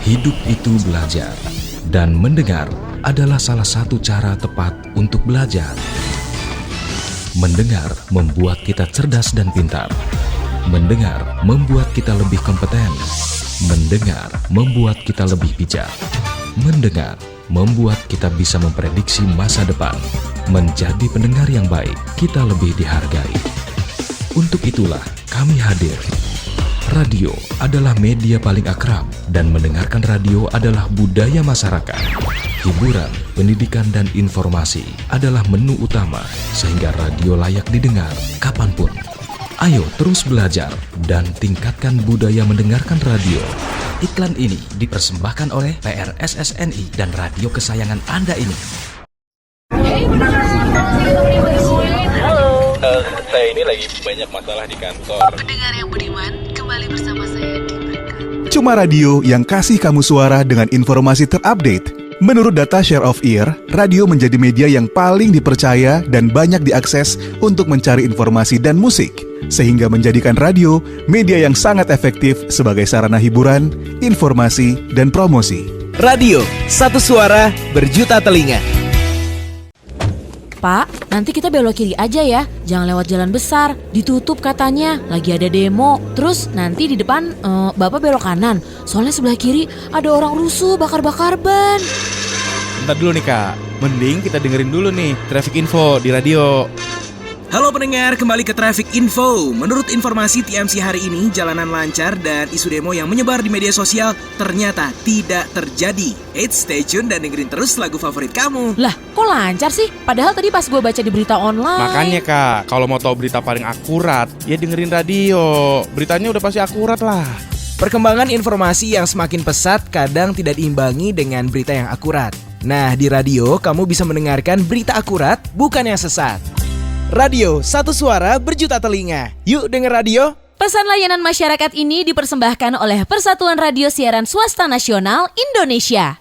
Hidup itu belajar, dan mendengar adalah salah satu cara tepat untuk belajar. Mendengar membuat kita cerdas dan pintar. Mendengar membuat kita lebih kompeten. Mendengar membuat kita lebih bijak. Mendengar membuat kita bisa memprediksi masa depan. Menjadi pendengar yang baik, kita lebih dihargai. Untuk itulah kami hadir. Radio adalah media paling akrab, dan mendengarkan radio adalah budaya masyarakat. Hiburan, pendidikan, dan informasi adalah menu utama, sehingga radio layak didengar kapanpun. Ayo terus belajar dan tingkatkan budaya mendengarkan radio. Iklan ini dipersembahkan oleh PRSSNI dan radio kesayangan Anda ini. Saya ini lagi banyak masalah di kantor. Pendengar yang budiman, kembali bersama saya di Mereka. Cuma radio yang kasih kamu suara dengan informasi terupdate. Menurut data Share of Ear, radio menjadi media yang paling dipercaya dan banyak diakses untuk mencari informasi dan musik, sehingga menjadikan radio media yang sangat efektif sebagai sarana hiburan, informasi, dan promosi. Radio, satu suara, berjuta telinga. Pak, nanti kita belok kiri aja ya. Jangan lewat jalan besar. Ditutup katanya. Lagi ada demo. Terus nanti di depan Bapak belok kanan. Soalnya sebelah kiri ada orang rusuh bakar-bakar ban. Bentar dulu nih Kak. Mending kita dengerin dulu nih traffic info di radio. Halo pendengar, kembali ke Traffic Info. Menurut informasi TMC hari ini, jalanan lancar dan isu demo yang menyebar di media sosial ternyata tidak terjadi. Stay tune dan dengerin terus lagu favorit kamu. Lah, kok lancar sih? Padahal tadi pas gue baca di berita online. Makanya Kak, kalau mau tahu berita paling akurat, ya dengerin radio. Beritanya udah pasti akurat lah. Perkembangan informasi yang semakin pesat kadang tidak diimbangi dengan berita yang akurat. Nah, di radio kamu bisa mendengarkan berita akurat, bukan yang sesat. Radio, satu suara, berjuta telinga. Yuk denger radio. Pesan layanan masyarakat ini dipersembahkan oleh Persatuan Radio Siaran Swasta Nasional Indonesia.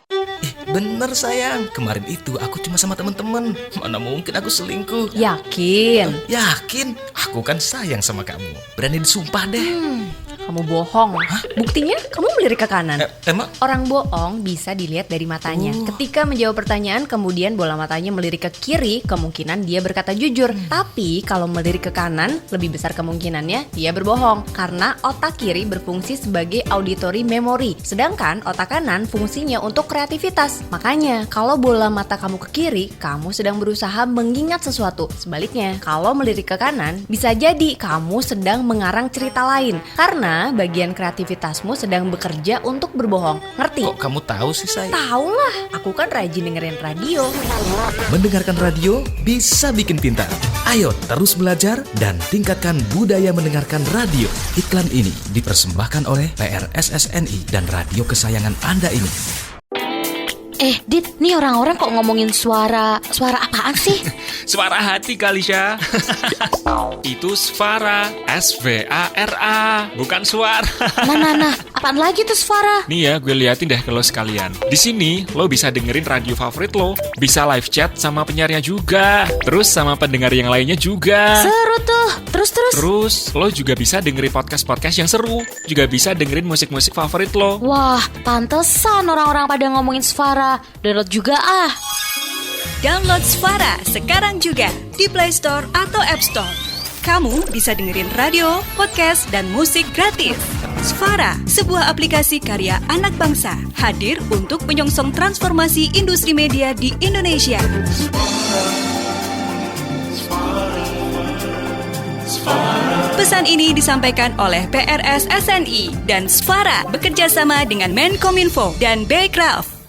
Bener sayang, kemarin itu aku cuma sama temen-temen. Mana mungkin aku selingkuh. Yakin? Yakin, aku kan sayang sama kamu. Berani disumpah deh. Kamu bohong. Hah? Buktinya kamu melirik ke kanan. Emang? Orang bohong bisa dilihat dari matanya. Ketika menjawab pertanyaan kemudian bola matanya melirik ke kiri, kemungkinan dia berkata jujur. Tapi kalau melirik ke kanan, lebih besar kemungkinannya dia berbohong. Karena otak kiri berfungsi sebagai auditory memory, sedangkan otak kanan fungsinya untuk kreativitas. Makanya kalau bola mata kamu ke kiri, kamu sedang berusaha mengingat sesuatu. Sebaliknya, kalau melirik ke kanan, bisa jadi kamu sedang mengarang cerita lain. Karena bagian kreativitasmu sedang bekerja untuk berbohong. Ngerti? Kok kamu tahu sih sayang? Tahu lah, aku kan rajin dengerin radio. Mendengarkan radio bisa bikin pintar. Ayo terus belajar dan tingkatkan budaya mendengarkan radio. Iklan ini dipersembahkan oleh PRSSNI dan radio kesayangan Anda ini. Dit, nih orang-orang kok ngomongin suara apaan sih? Suara hati kali, Syah. Itu Svara, S-V-A-R-A, bukan suara. Nah, apaan lagi tuh suara? Nih ya, gue liatin deh ke lo sekalian. Di sini lo bisa dengerin radio favorit lo, bisa live chat sama penyiarnya juga, terus sama pendengar yang lainnya juga. Seru tuh. Terus lo juga bisa dengerin podcast-podcast yang seru, juga bisa dengerin musik-musik favorit lo. Wah, pantesan orang-orang pada ngomongin suara. Download juga ah. Download Svara sekarang juga di Play Store atau App Store. Kamu bisa dengerin radio, podcast, dan musik gratis. Svara, sebuah aplikasi karya anak bangsa, hadir untuk menyongsong transformasi industri media di Indonesia. Pesan ini disampaikan oleh PRSSNI dan Svara bekerja sama dengan Menkominfo dan Baycraft.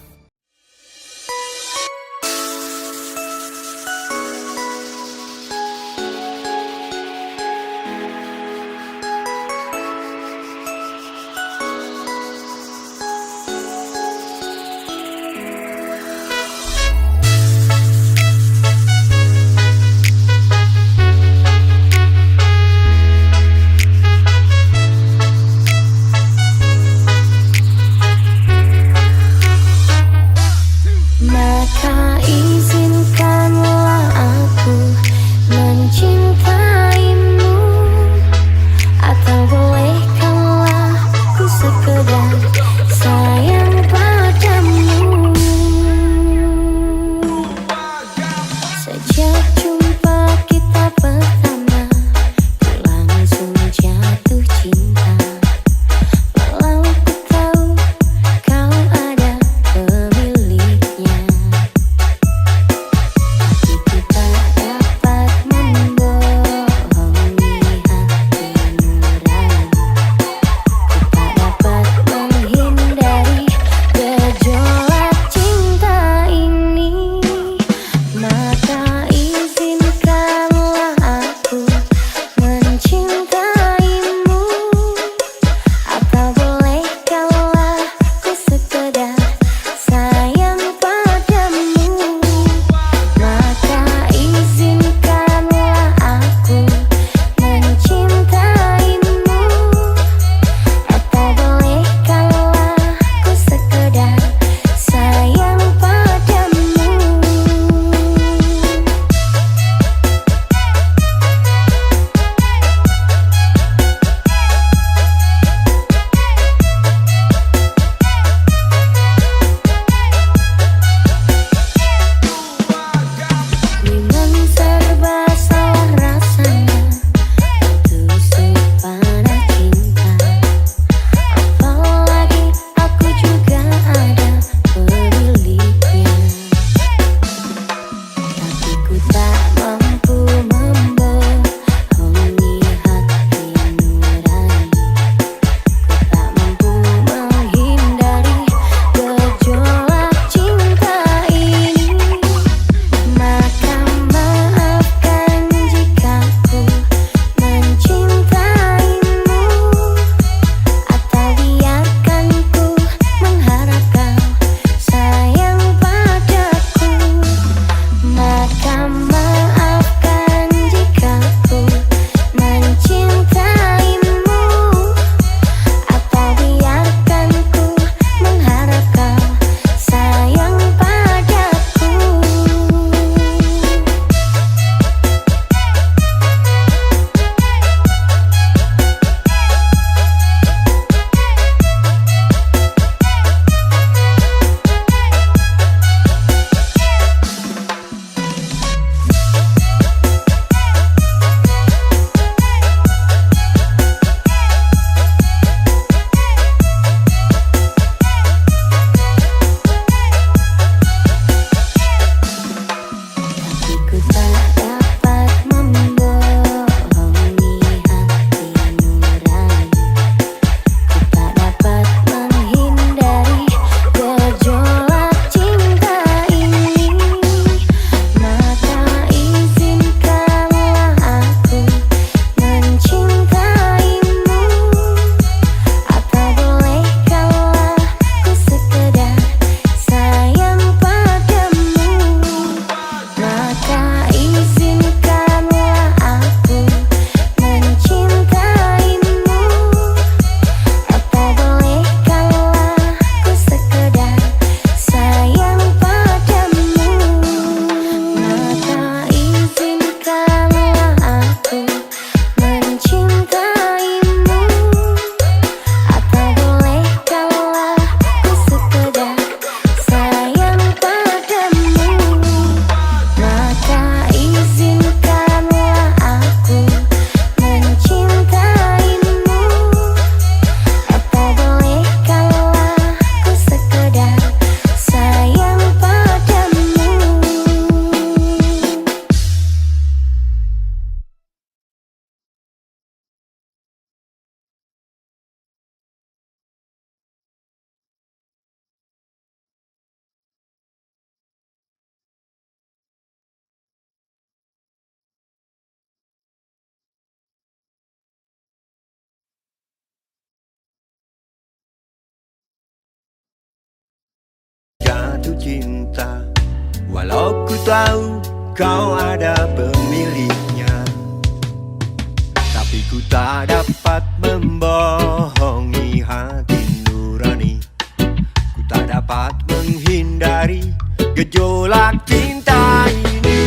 jatuh cinta, walau ku tahu kau ada pemiliknya, tapi ku tak dapat membohongi hati nurani. Ku tak dapat menghindari gejolak cinta ini.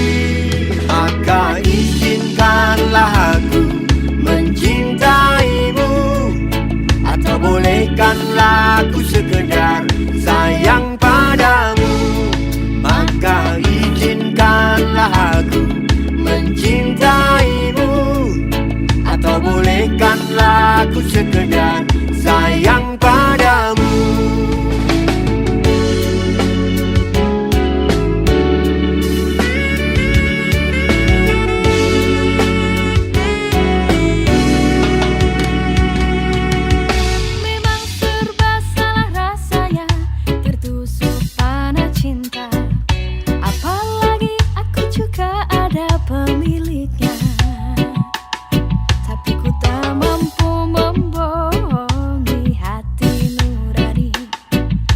Maka izinkanlah aku mencintaimu, atau bolehkanlah aku sekedar sayang padamu. Maka izinkanlah aku mencintaimu, atau bolehkanlah aku sekedar sayang padamu. Pemiliknya, tapi ku tak mampu membohongi hati nurani.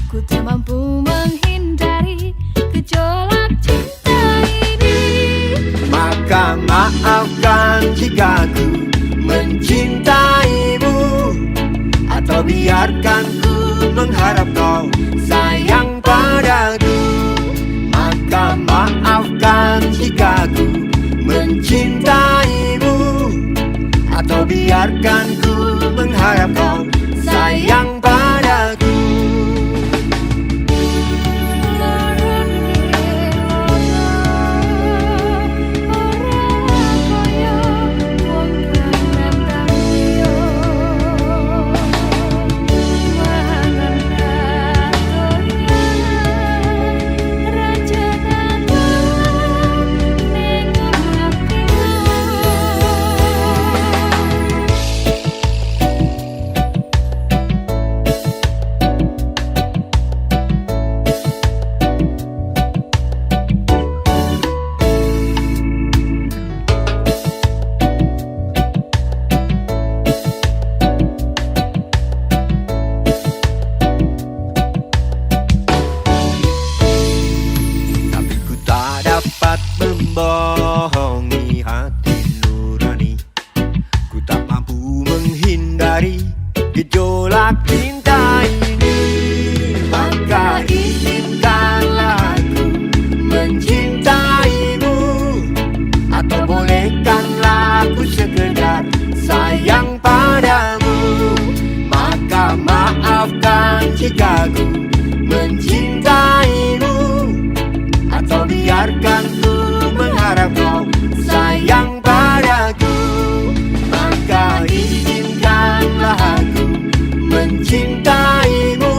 Ku tak mampu menghindari gejolak cinta ini. Maka maafkan jika ku mencintaimu, atau biarkan ku mengharap kau sayang padaku. Maka maafkan jika ku mencintaimu, atau biarkan ku mengharap kau sayang padaku. Raja membohongi hati nurani. Ku tak mampu menghindari gejolak cinta ini. Maka izinkanlah aku mencintaimu, atau bolehkanlah aku sekedar sayang padamu. Maka maafkan jika ku mencintaimu, atau biarkan ku mengharap kau sayang padaku. Maka izinkanlah aku mencintaimu,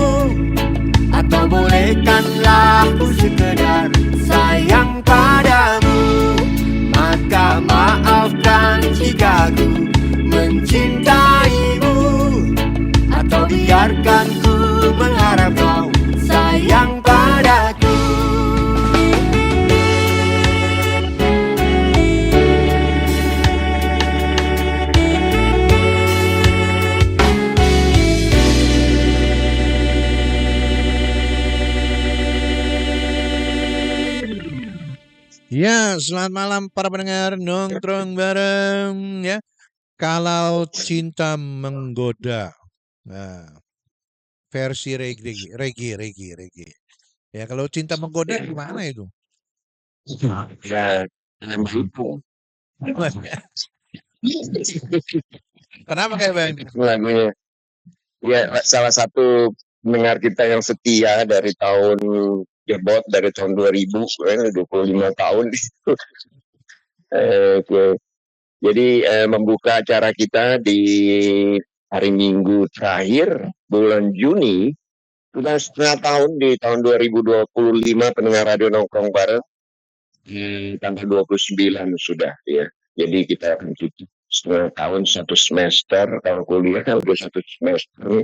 atau bolehkanlah ku sekedar sayang padamu. Maka maafkan jika ku mencintaimu, atau biarkan ku mengharap kau sayang padaku. Ya, selamat malam para pendengar nongkrong bareng ya. Kalau cinta menggoda, nah, versi reggae. Ya, kalau cinta menggoda gimana itu? Ya, itu Kenapa kayak bang? lagunya. Ya, salah satu pendengar kita yang setia dari tahun dari tahun 2000, 25 tahun itu. Oke. Jadi membuka acara kita di hari Minggu terakhir bulan Juni. Sudah setengah tahun di tahun 2025 pendengar radio nongkrong bareng. Tanggal 29 sudah ya. Jadi kita akan tutup setengah tahun, satu semester. Kalau kuliah kan udah satu semester.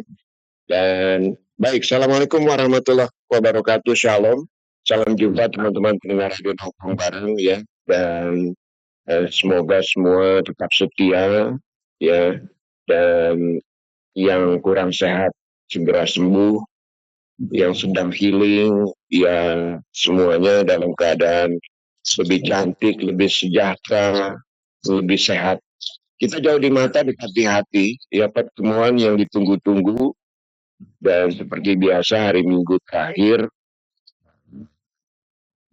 Dan baik, Assalamualaikum warahmatullahi wabarakatuh. Shalom. Salam jumpa teman-teman pendengar radio nongkrong bareng ya. Dan semoga semua tetap setia ya. Dan yang kurang sehat segera sembuh. Yang sedang healing ya, semuanya dalam keadaan lebih cantik, lebih sejahtera, lebih sehat. Kita jauh di mata, dekat di hati ya, pertemuan yang ditunggu-tunggu. Dan seperti biasa hari Minggu terakhir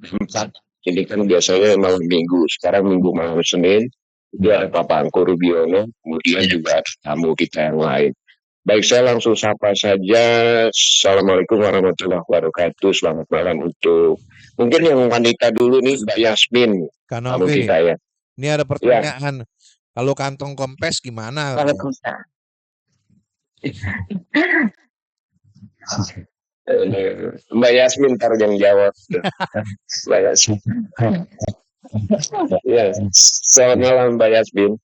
4, ini kan biasanya malam Minggu, sekarang Minggu malam Senin itu ada Bapak Angko Rubiono, kemudian juga ada tamu kita yang lain. Baik, saya langsung sapa saja. Assalamualaikum warahmatullahi wabarakatuh. Selamat malam untuk mungkin yang wanita dulu nih, Mbak Yasmin. Tamu Kanovi, kita ya. ini ada pertanyaan. Kalau kantong kempes gimana? Mbak Yasmin ntar yang jawab. Mbak Yasmin. Ya, selamat malam Mbak Yasmin.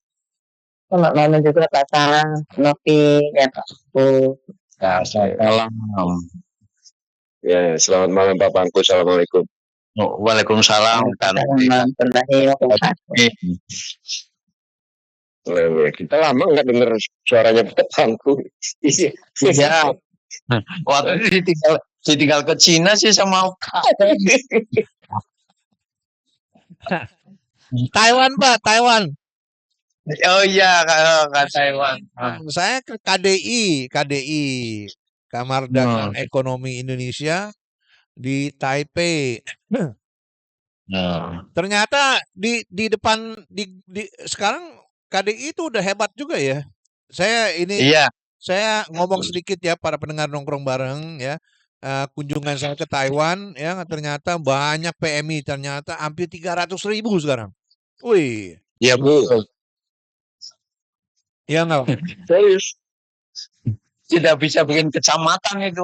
Selamat malam juga Pak Salang, Novi, ya Pak Bu. Salam. Ya, selamat malam Pak Pangku. Assalamualaikum. Waalaikumsalam. Kita lama nggak dengar suaranya Pak Pangku. Iya. Waktu ditinggal ke Cina sih sama Taiwan Pak, Taiwan. Oh iya, ke Taiwan. Saya ke KDI, Kamar Dagang Ekonomi Indonesia di Taipei. Ternyata di depan sekarang KDI itu udah hebat juga ya. Saya ngomong sedikit ya para pendengar nongkrong bareng ya. Kunjungan saya ke Taiwan ya, ternyata banyak PMI, ternyata hampir 300.000 sekarang. Wih. Iya Bu. Iya nggak? Serius. Tidak bisa bikin kecamatan itu.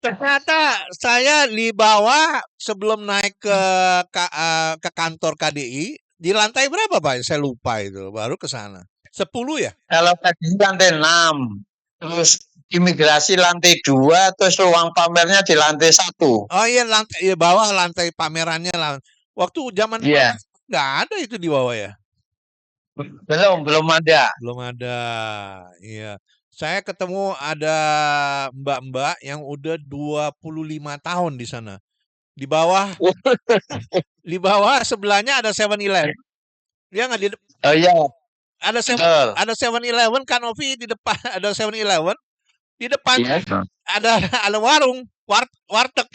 Ternyata saya dibawa sebelum naik ke kantor KDI di lantai berapa Pak? Saya lupa itu, baru ke sana. 10 ya? Kalau KDI lantai 6, terus imigrasi lantai 2, terus ruang pamernya di lantai 1. Oh iya, bawah lantai pamerannya lah. Waktu zaman nggak ada itu di bawah ya? Belum ada. Belum ada. Iya. Saya ketemu ada mbak-mbak yang udah 25 tahun di sana. Di bawah sebelahnya ada 7-Eleven. Dia nggak di Oh iya, ada betul. 7-Eleven Kanopi di depan ada 7-Eleven di depan Iya. ada warung warteg.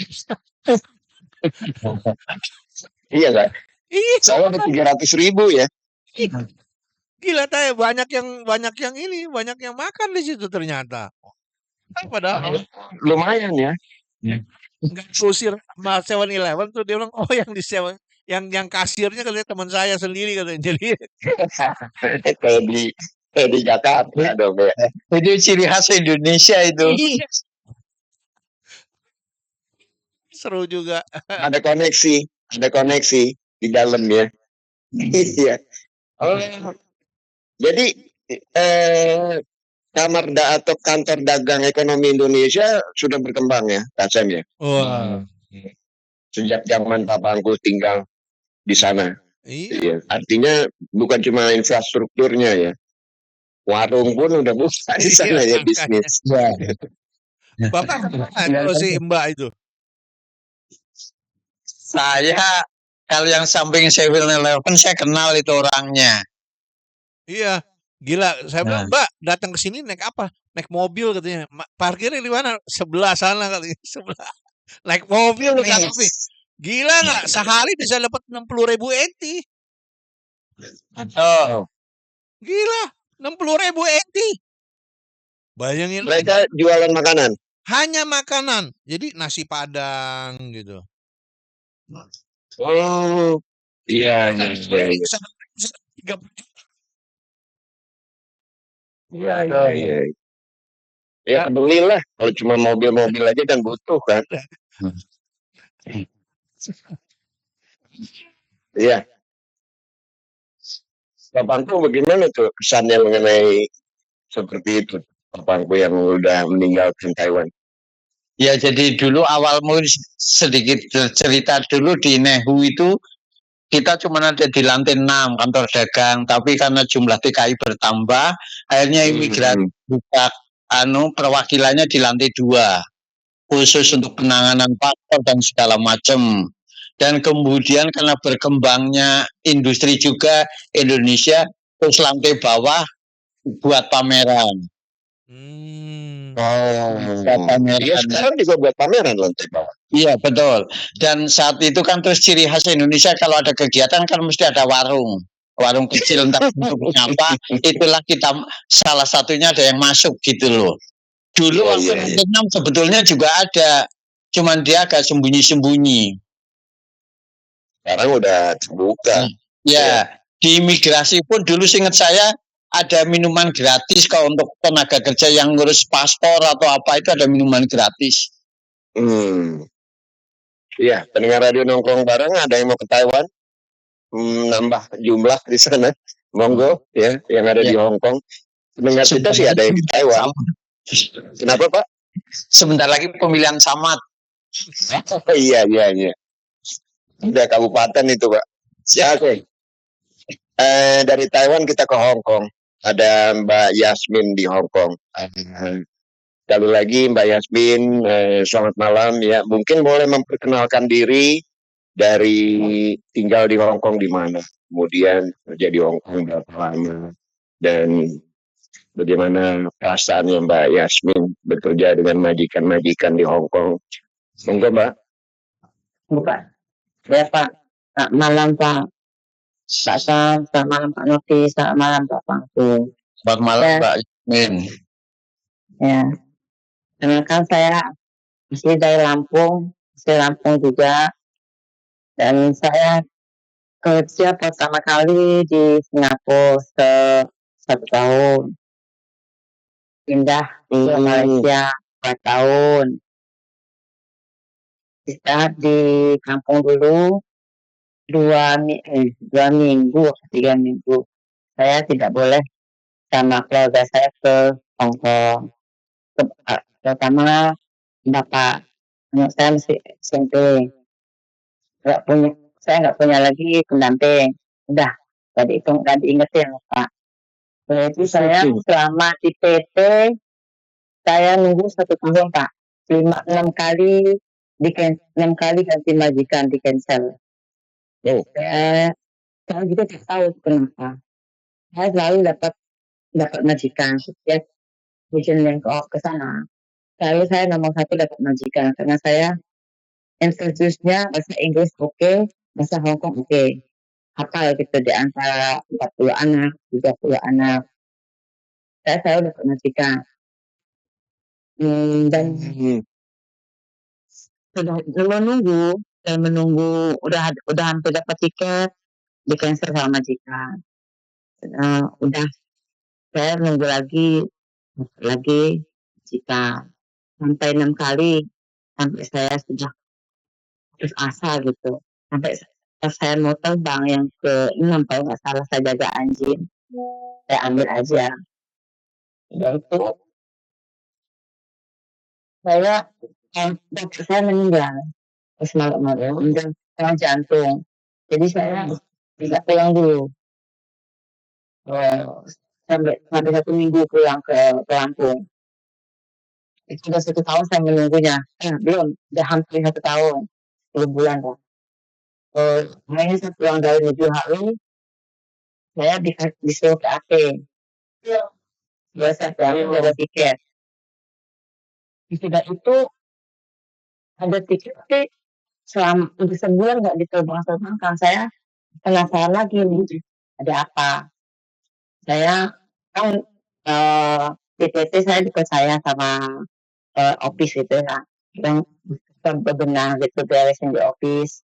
Iya nggak? Iya. Saya ada 300.000 ya. Gila tanya banyak yang ini banyak yang makan di situ ternyata. Padahal Lumayan ya. nggak diusir sama 7-Eleven tuh dia bilang yang di seven yang kasirnya katanya teman saya sendiri katanya jadi kayak di Jakarta dong ya. Itu ciri khas Indonesia itu. Iya. Seru juga. Ada koneksi di dalam ya. Iya. Jadi atau kantor dagang ekonomi Indonesia sudah berkembang ya, Kasem ya. Wah. Sejak zaman papangku tinggal di sana. Iya. Artinya bukan cuma infrastrukturnya ya. Warung pun udah buka di sana ya bisnis. Bapak kalau si Mbak itu. Saya kalau yang samping 7-Eleven saya kenal itu orangnya. Iya, gila. Saya bilang, Mbak, datang ke sini naik apa? Naik mobil katanya. Parkirnya di mana? Sebelah sana katanya. Sebelah. Naik mobil kan. Gila nggak? Sehari bisa dapat 60.000 NT. Oh. Gila, 60.000 NT. Bayangin. Mereka jualan makanan. Hanya makanan. Jadi nasi Padang gitu. Oh, iya. Iya. Ya belilah. Kalau cuma mobil-mobil aja dan butuh kan. Iya. Bapakku bagaimana tuh kesannya mengenai seperti itu? Bapakku yang udah meninggalkan Taiwan. Ya jadi dulu awal mula sedikit cerita dulu di Nehu itu kita cuma ada di lantai 6 kantor dagang, tapi karena jumlah TKI bertambah, akhirnya imigrasi buka perwakilannya di lantai 2 khusus untuk penanganan paspor dan segala macam. Dan kemudian karena berkembangnya industri juga Indonesia, terus lantai bawah buat pameran. Iya sekarang juga buat pameran lantai bawah. Iya betul. Dan saat itu kan terus ciri khas Indonesia kalau ada kegiatan kan mesti ada warung kecil entah bentuknya apa. Itulah kita salah satunya ada yang masuk gitu loh. Dulu waktu lantai 6 sebetulnya juga ada, cuman dia agak sembunyi-sembunyi. Sekarang udah terbuka. Ya, di imigrasi pun dulu seingat saya ada minuman gratis kalau untuk tenaga kerja yang ngurus paspor atau apa itu ada minuman gratis. Iya, pendengar radio nongkrong bareng ada yang mau ke Taiwan, nambah jumlah di sana, monggo ya, yang ada di Hong Kong. Pendengar kita sih ada yang di Taiwan. Kenapa Pak? Sebentar lagi pemilihan samad. Iya. Udah kabupaten itu Pak. Oke. Dari Taiwan kita ke Hong Kong. Ada Mbak Yasmin di Hong Kong. Sekali lagi Mbak Yasmin, selamat malam ya. Mungkin boleh memperkenalkan diri dari tinggal di Hong Kong di mana, kemudian kerja di Hong Kong berapa lama, dan bagaimana perasaannya Mbak Yasmin bekerja dengan majikan-majikan di Hong Kong. Monggo Mbak. Bukan. Ya Pak. Selamat malam Pak. Selamat malam Pak Novi. Selamat malam Pak Pangku. Selamat malam Mbak Yasmin. Ya. Kenalkan saya asli dari Lampung. Asli Lampung juga. Dan saya kerja pertama kali di Singapura 1 tahun. Pindah ke Malaysia 4 tahun. Istirahat di kampung dulu 2 minggu, 3 minggu. Saya tidak boleh sama keluarga saya ke Hong Kong. Terutama bapak, saya masih SMP. Saya nggak punya lagi pendamping. Udah, tadi itu nggak diingetin Pak. Itu saya selama di PT Saya nunggu 1 tahun Pak, 6 kali 6 kali ganti majikan di cancel. Saya juga tidak tahu kenapa. Saya selalu dapat majikan setiap ujian yang ke sana. Selalu saya nomor 1 dapat majikan karena saya introduce-nya bahasa Inggris oke, bahasa Hongkong oke. Hafal gitu di antara 40 anak, 30 anak. Saya selalu dapat majikan. Dan sudah menunggu udah hampir dapat tiket di cancel sama majikan. Udah saya nunggu lagi majikan sampai 6 kali sampai saya sudah putus asa gitu. Sampai saya mau terbang yang ke-6 kalau nggak salah, saya jaga anjing, saya ambil aja. Dan itu saya meninggal terus malam-malam dan serangan jantung. Jadi saya tidak pulang dulu. Sampai 1 minggu pulang ke Lampung. Itu sudah 1 tahun saya menunggunya. Belum, udah hampir 1 tahun, 10 bulan lah. Akhirnya saya pulang dari New Hari, saya disuruh ke Aceh. Biar saya pulang ada tiket. Sudah itu ada tiket tapi selama untuk sebulan nggak diterbang-terbangkan. Saya penasaran lagi nih, ada apa? Saya kan PTT saya dipercaya sama office gitu ya, yang bebenah gitu beresin di office.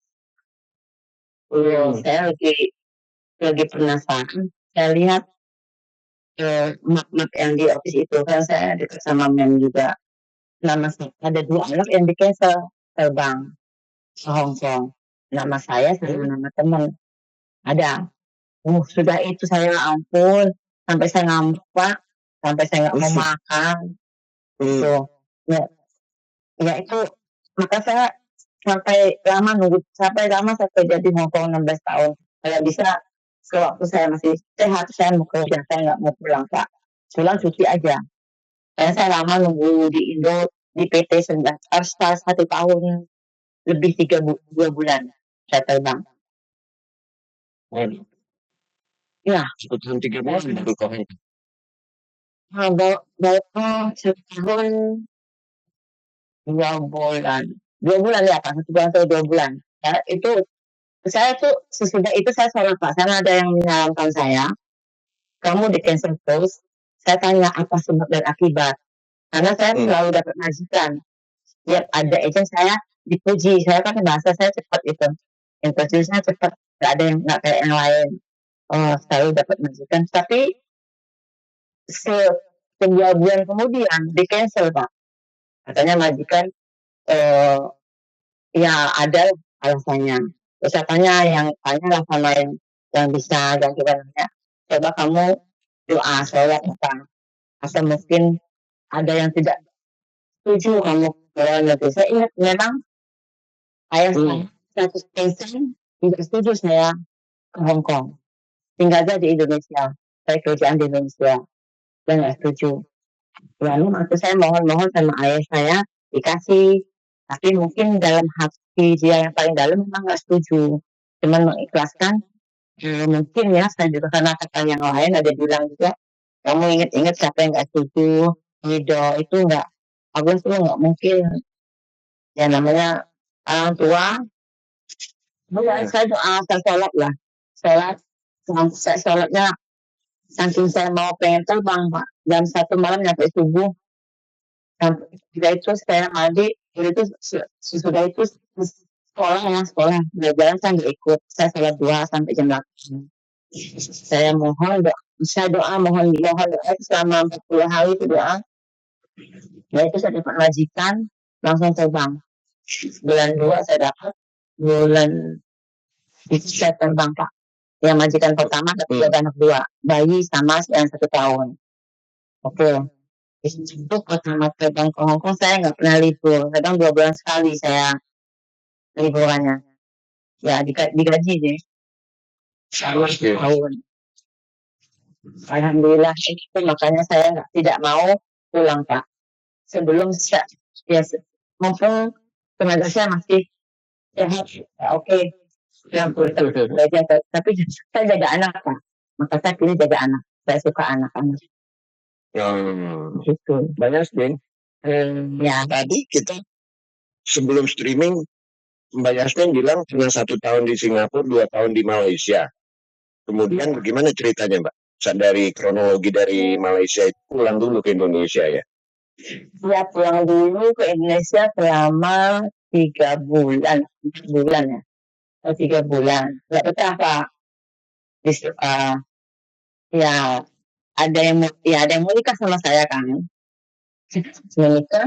Saya lagi penasaran. Saya lihat map yang di office itu kan saya dekat sama mem juga. Nama saya ada 2 anak yang di cancel terbang ke Hong Kong. Nama saya sama nama teman ada. Sudah itu saya ampun, sampai saya ngamuk Pak, sampai saya nggak mau makan. Gitu. Ya itu maka saya sampai lama saya kerja di Hong Kong 16 tahun. Kalau bisa sewaktu saya masih sehat saya mau kerja, saya nggak mau pulang Pak. Pulang cuti aja. Saya lama nunggu di Indo di PT 1 tahun lebih 2 bulan saya terbang. Ya. 1 tahun 3 bulan baru COVID. Baru 1 tahun 2 bulan. 2 bulan ya Pak, 1 bulan atau 2 bulan. Ya, itu saya tuh sesudah itu saya sholat Pak. Karena ada yang menyarankan saya, kamu di cancel terus. Saya tanya apa sebab dan akibat. Karena saya selalu dapat majikan. Setiap ada agent saya dipuji. Saya kan bahasa saya cepat itu. Introduce-nya cepat. Nggak ada yang nggak kayak yang lain. Selalu dapat majikan. Tapi 2 bulan kemudian di cancel Pak. Katanya majikan ya ada alasannya. Terus saya tanyalah sama yang bisa dan kita nanya. Coba kamu doa sholat apa? Asal mungkin ada yang tidak setuju kamu ke luar negeri. Saya ingat memang ayah saya 100% tidak setuju saya ke Hong Kong. Tinggal aja di Indonesia. Saya kerjaan di Indonesia. Saya nggak setuju. Lalu waktu saya mohon-mohon sama ayah saya dikasih. Tapi mungkin dalam hati dia yang paling dalam memang nggak setuju. Cuman mengikhlaskan. Mungkin ya saya juga karena kata yang lain ada bilang juga, kamu ingat-ingat siapa yang nggak setuju. Ridho itu nggak, aku itu nggak mungkin. Ya namanya orang tua. Saya doa, saya sholat lah. Saya sholatnya saking saya mau pengen terbang Pak. Jam 1 malam sampai subuh. Sampai itu saya mandi. Sesudah itu sekolah belajar saya nggak ikut. Saya sholat 2 sampai jam 8. Saya mohon doa itu selama 40 hari itu doa. Ya itu saya dapat majikan langsung terbang. Bulan 2 saya dapat, bulan itu saya terbang Pak. Yang majikan pertama tapi ada anak 2, bayi sama yang 1 tahun. Oke. Itu pertama terbang ke Hong Kong saya nggak pernah libur. Kadang 2 bulan sekali saya liburannya. Ya digaji deh. Selama 1 tahun. Alhamdulillah itu makanya saya tidak mau pulang Pak. sebelum mumpung tenaga saya masih sehat, ya oke. Tapi saya jaga anak Pak, maka saya pilih jaga anak. Saya suka anak-anak. Gitu. Banyak Yasmin. Ya. Tadi kita sebelum streaming Mbak Yasmin bilang cuma 1 tahun di Singapura, 2 tahun di Malaysia. Kemudian bagaimana ceritanya Mbak? Dari kronologi dari Malaysia itu pulang dulu ke Indonesia ya? Ya pulang dulu ke Indonesia selama 3 bulan, 4 bulan ya. 3 bulan. Nggak betah Pak. Ya ada yang mau nikah sama saya kan. Mau nikah,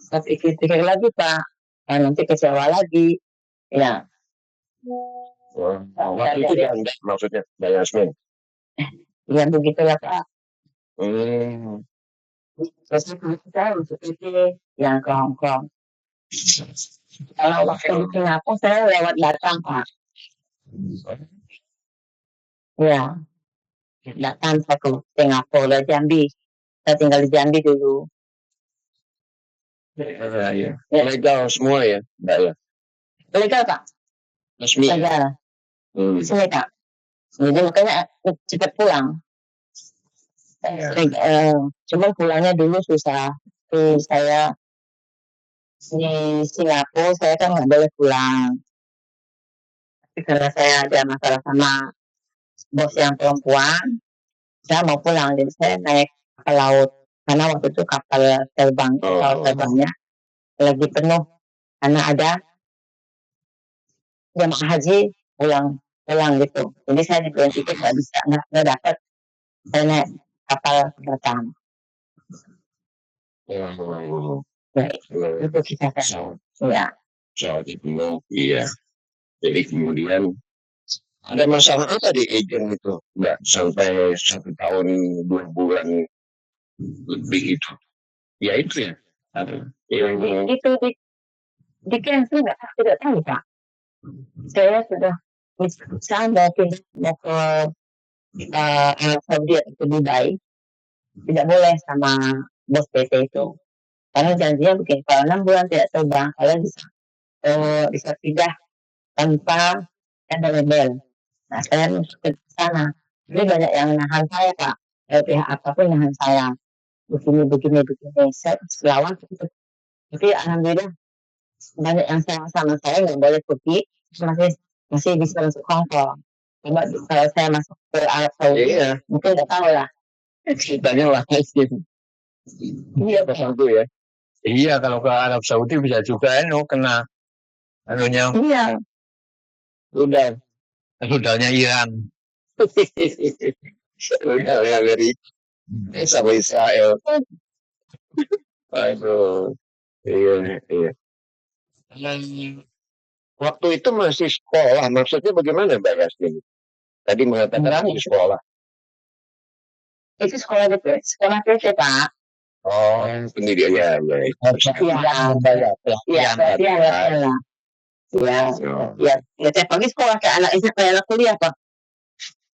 tapi pikir lagi Pak. Nanti kecewa lagi. Ya. Waktu itu janda maksudnya Mbak Yasmin. Ya begitulah Pak. Terus saya masuk itu yang ke Hong Kong. Kalau waktu di Singapura saya lewat Batam Pak. Ya, datang saya ke Singapura, Jambi. Saya tinggal di Jambi dulu. Ya. Legal semua ya, Mbak ya? Legal Pak. Resmi. Legal. Resmi Pak. Jadi makanya cepat pulang. Cuma pulangnya dulu susah. Saya di Singapura saya kan nggak boleh pulang. Tapi karena saya ada masalah sama bos yang perempuan, saya mau pulang. Jadi saya naik ke laut. Karena waktu itu kapal terbangnya lagi penuh. Karena ada jemaah haji pulang gitu. Jadi saya dibeli tiket nggak dapat. Saya naik kapal pertama. Ya, itu kita ya. Saat itu, iya. Jadi kemudian ada masalah apa di agent itu, Mbak? Sampai 1 tahun 2 bulan lebih itu. Ya itu ya. Itu di cancel tidak tahu Pak. Saya sudah misalnya mau ke Arab Saudi atau Dubai, tidak boleh sama bos PT itu. Karena janjinya bikin kalau 6 bulan tidak terbang, kalian bisa pindah tanpa ada label. Nah saya ke sana. Jadi banyak yang nahan saya Pak. Pihak apapun nahan saya. Begini. Saya lawan. Tapi alhamdulillah banyak yang sama saya nggak boleh pergi. Masih bisa masuk Hong Kong. Coba kalau saya masuk ke Arab Saudi, mungkin nggak tahu lah. Ceritanya lah Iya betul ya. Iya kalau ke Arab Saudi bisa juga kena Iya. Rudalnya Iran. Rudalnya dari sama Israel. Aduh. Iya. Waktu itu masih sekolah, maksudnya bagaimana Mbak Yasmin? Tadi mengatakan di sekolah. Itu sekolah PT Pak. Oh, pendidikan ya. Ya, tiap pagi sekolah kayak anak kuliah Pak.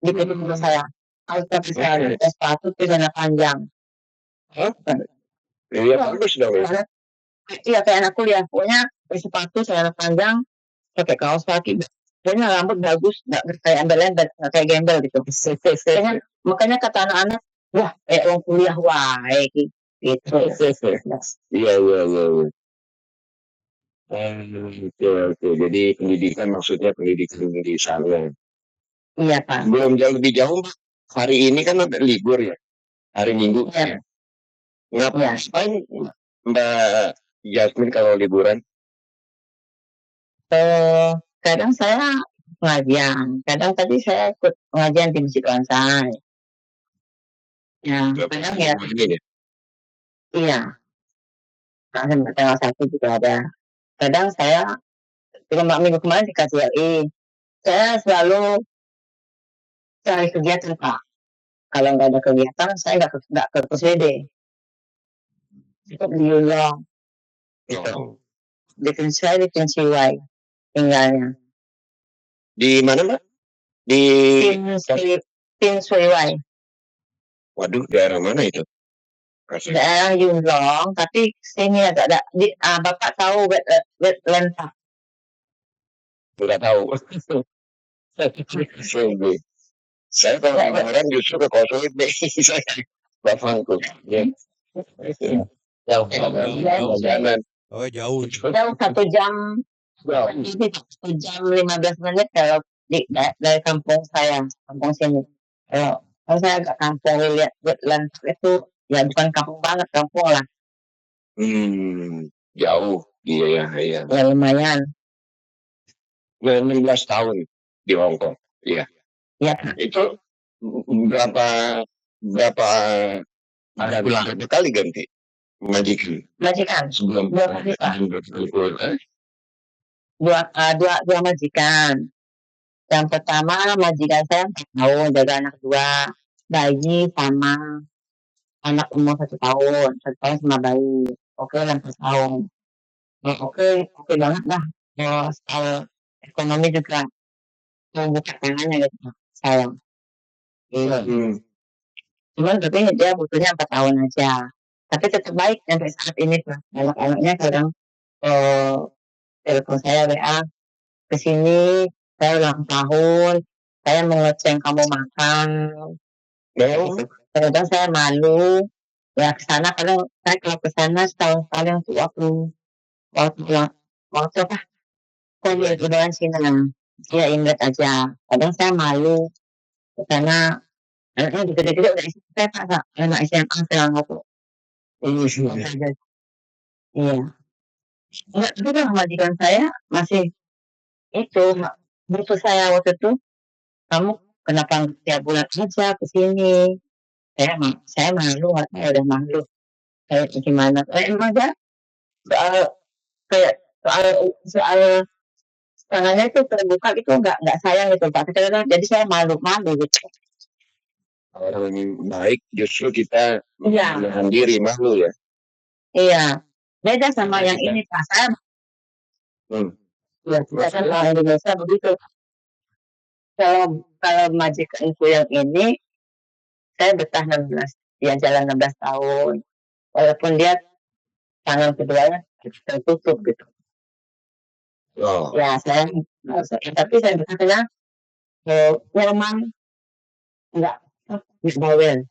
Di PT saya. Harus pakai sepatu celana panjang. Iya bagus dong ya. Iya kayak anak kuliah. Pokoknya pakai sepatu celana panjang, pakai kaos kaki. Pokoknya rambut bagus, nggak kayak embel-embel, nggak kayak gembel gitu. Makanya kata anak-anak, wah kayak orang kuliah gitu. Iya. Oke. Jadi pendidikan maksudnya pendidikan di sana. Iya Pak. Belum lebih jauh, hari ini kan ada libur ya, hari Minggu. Iya. Ngapain Mbak Yasmin kalau liburan? Kadang saya pengajian, kadang tadi saya ikut pengajian di Masjid Wansai. Ya, kadang ya. Iya. Tanggal 1 juga ada. Kadang saya minggu kemarin di KJLI. Saya selalu cari kegiatan Pak. Kalau nggak ada kegiatan, saya nggak ke PSBB. Itu di Yulong. Saya di Pensiwai tinggalnya. Di mana Mbak? Di Pensiwai. Waduh, daerah mana itu? daerah Yunlong, tapi sini agak ada Bapak tahu wetland Pak? Tidak tahu. Sungguh. Saya kalau orang justru ke Kosovo itu saya bapakku. Ya. Jauh kanan. Oh jauh. Jauh 1 jam, jadi 1 jam 15 menit kalau dari kampung saya, kampung sini. Kalau saya agak kampung lihat wetland itu ya bukan kampung banget, kampung lah. Jauh. Iya. Ya lumayan. 16 tahun di Hong Kong. Iya. Ya. Itu berapa kali ganti majikan sebelum dua majikan. Yang pertama majikan saya 4 tahun, jaga anak 2 bayi sama anak umur 1 tahun, 1 tahun sama bayi. Oke, 4 tahun. Oke banget lah. Soal ekonomi juga buka tangannya gitu saya. Cuman tapi dia butuhnya 4 tahun aja. Tapi tetap baik sampai saat ini tuh. Anak-anaknya kadang telepon saya WA ke sini, saya ulang tahun, saya mau ngecek kamu makan. Kadang saya malu. Ya ke sana kadang saya kalau ke sana setahun sekali untuk waktu apa? Lebaran Cina. Ya Imlek aja. Kadang saya malu ke sana. Anaknya gede-gede udah SMP Pak, anak SMA sekarang aku. Iya. Enggak, tapi kan majikan saya masih itu butuh saya waktu itu. Kamu kenapa tiap bulan aja ke sini? Saya malu, saya udah malu. Kayak gimana? Emang dia soal tangannya itu terbuka itu enggak sayang gitu Pak. Jadi saya malu gitu. Orang baik justru kita menahan diri malu ya. Iya, beda sama yang ini Pak. Saya ya, kita kan orang Indonesia begitu. Kalau majikanku yang ini, saya betah 16, dia jalan 16 tahun. Walaupun dia tangan keduanya tertutup gitu. Ya tapi saya betah karena nyaman, enggak bawel.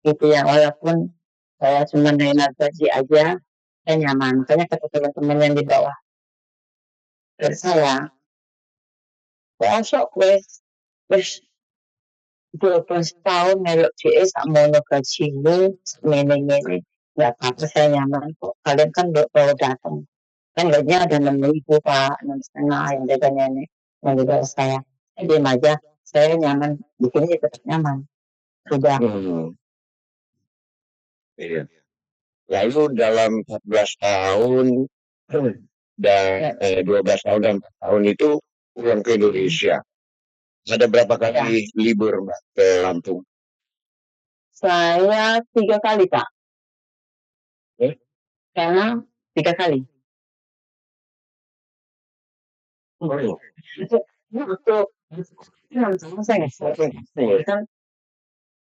Gitu ya, walaupun saya cuma naik gaji aja, saya nyaman. Makanya kata teman-teman yang di bawah dari saya, sok wes 12 tahun melok CS mono gajimu mene-mene nggak apa-apa, saya nyaman kok. Kalian kan baru datang kan gajinya ada 6.000 Pak, 6,5 yang jaga nenek yang jaga saya. Diam aja, saya nyaman di sini tetap nyaman. Sudah. Iya. Lalu dalam 14 tahun dan 12 tahun dan 4 tahun itu pulang ke Indonesia. Ada berapa kali libur Mbak ke Lampung? Saya 3 kali Pak. Karena 3 kali. Itu saya nggak kan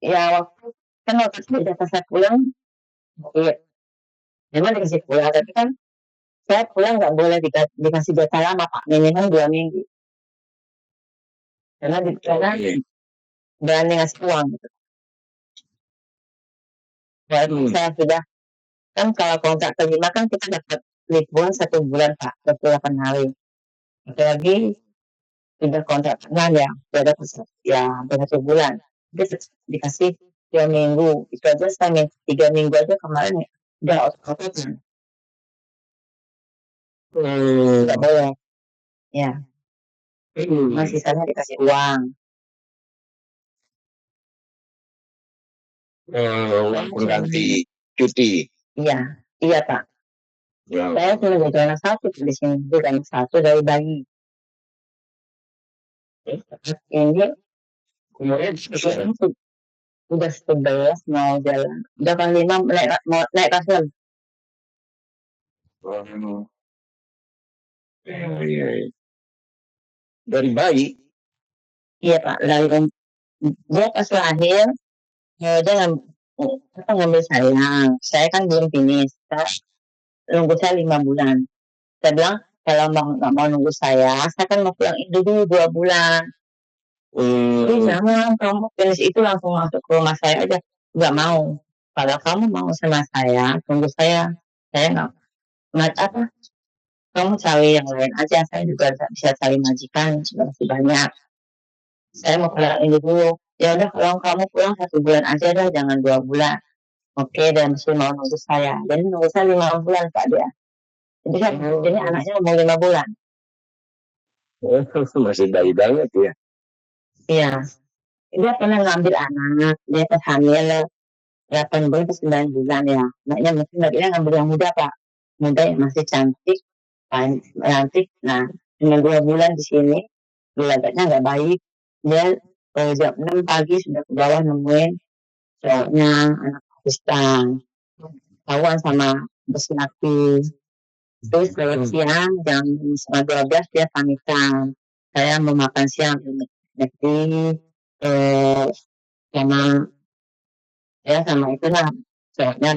ya waktu itu jatah saya pulang memang dikasih pulang, tapi kan saya pulang nggak boleh dikasih jatah lama Pak, minimal 2 minggu karena berani ngasih uang gitu. Walaupun saya sudah kan kalau kontrak terima kan kita dapat liburan 1 bulan Pak, 28 hari. Apalagi sudah kontrak tengah ya, sudah dapat ya 1 bulan. Dia dikasih 2 minggu, itu aja saya 3 minggu aja kemarin ya, udah otot-ototan. Nggak boleh, ya. Masih sisanya dikasih uang. Uang pengganti cuti. Iya Pak. Saya cuma jadi anak 1 di sini, bukan 1 dari bayi. Ini kemudian udah 11 mau jalan, udah kan 5 mau naik kelas 6. Dari bayi? Iya Pak, dia pas lahir dia apa ngambil saya kan belum finish, nunggu saya 5 bulan. Saya bilang kalau nggak mau nunggu saya kan mau pulang Indo dulu 2 bulan. Jangan kamu finish itu langsung masuk ke rumah saya aja. Nggak mau. Kalau kamu mau sama saya, tunggu saya nggak apa. Kamu cari yang lain aja. Saya juga bisa cari majikan masih banyak. Saya mau pulang Indo dulu. Ya udah kalau kamu pulang 1 bulan aja dah, jangan 2 bulan. Oke, dan masih mau nunggu saya. Jadi nunggu saya 5 bulan Pak dia. Jadi anaknya umur 5 bulan. Masih bayi banget ya. Iya. Dia pernah ngambil anak, dia pas hamil 8 bulan ke 9 bulan ya. Anaknya mungkin dia ngambil yang muda Pak. Muda yang masih cantik. Nah, dengan 2 bulan di sini, gelagatnya nggak baik. Dia jam 6 pagi sudah ke bawah nemuin cowoknya anak Pakistan. Tahuan sama bos laki. Terus kalau siang jam 11:30 dia pamitan. Saya mau makan siang di McD sama itulah cowoknya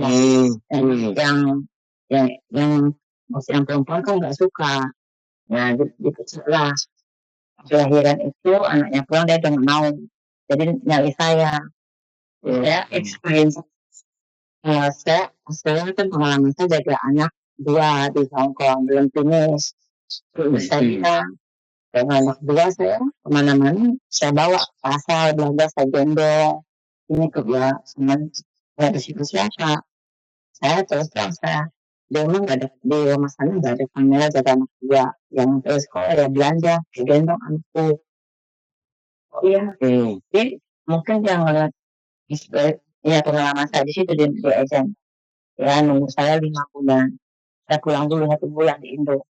yang bos yang perempuan kan nggak suka. Nah gitu lah. Kelahiran itu anaknya pulang dia udah nggak mau. Jadi nyari saya. Saya explain. Saya kan pengalaman saya jaga anak 2 di Hong Kong belum finish. Saya bilang dengan anak 2 saya kemana-mana saya bawa pasar belanja saya gendong ini kerja sama dari siapa saya terus terang saya di rumah nggak ada di rumah sana nggak ada kamera jaga anak 2 yang terus sekolah ya belanja gendong anakku. Jadi mungkin yang ngeliat ya pengalaman saya di situ di agent ya nunggu saya 5 bulan saya pulang dulu 1 bulan di Indo.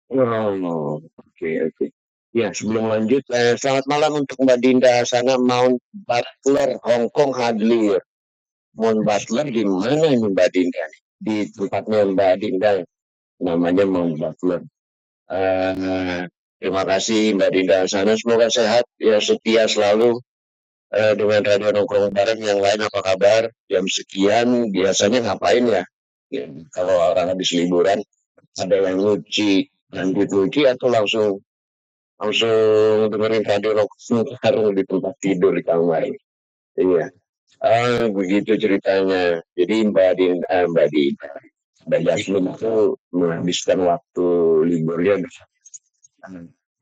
Oke. Ya, sebelum lanjut, selamat malam untuk Mbak Dinda sana Mount Butler, Hong Kong hadir. Mount Butler di mana ini Mbak Dinda? Di tempatnya Mbak Dinda, namanya Mount Butler. Terima kasih Mbak Dinda sana, semoga sehat, ya setia selalu dengan Radio Nongkrong Bareng. Yang lain apa kabar? Jam sekian biasanya ngapain ya? Kalau orang habis liburan, ada yang lanjut nyuci atau langsung dengerin Radio Nongkrong di tempat tidur di kamar. Iya. Begitu ceritanya. Jadi Mbak Jasmine itu menghabiskan waktu liburnya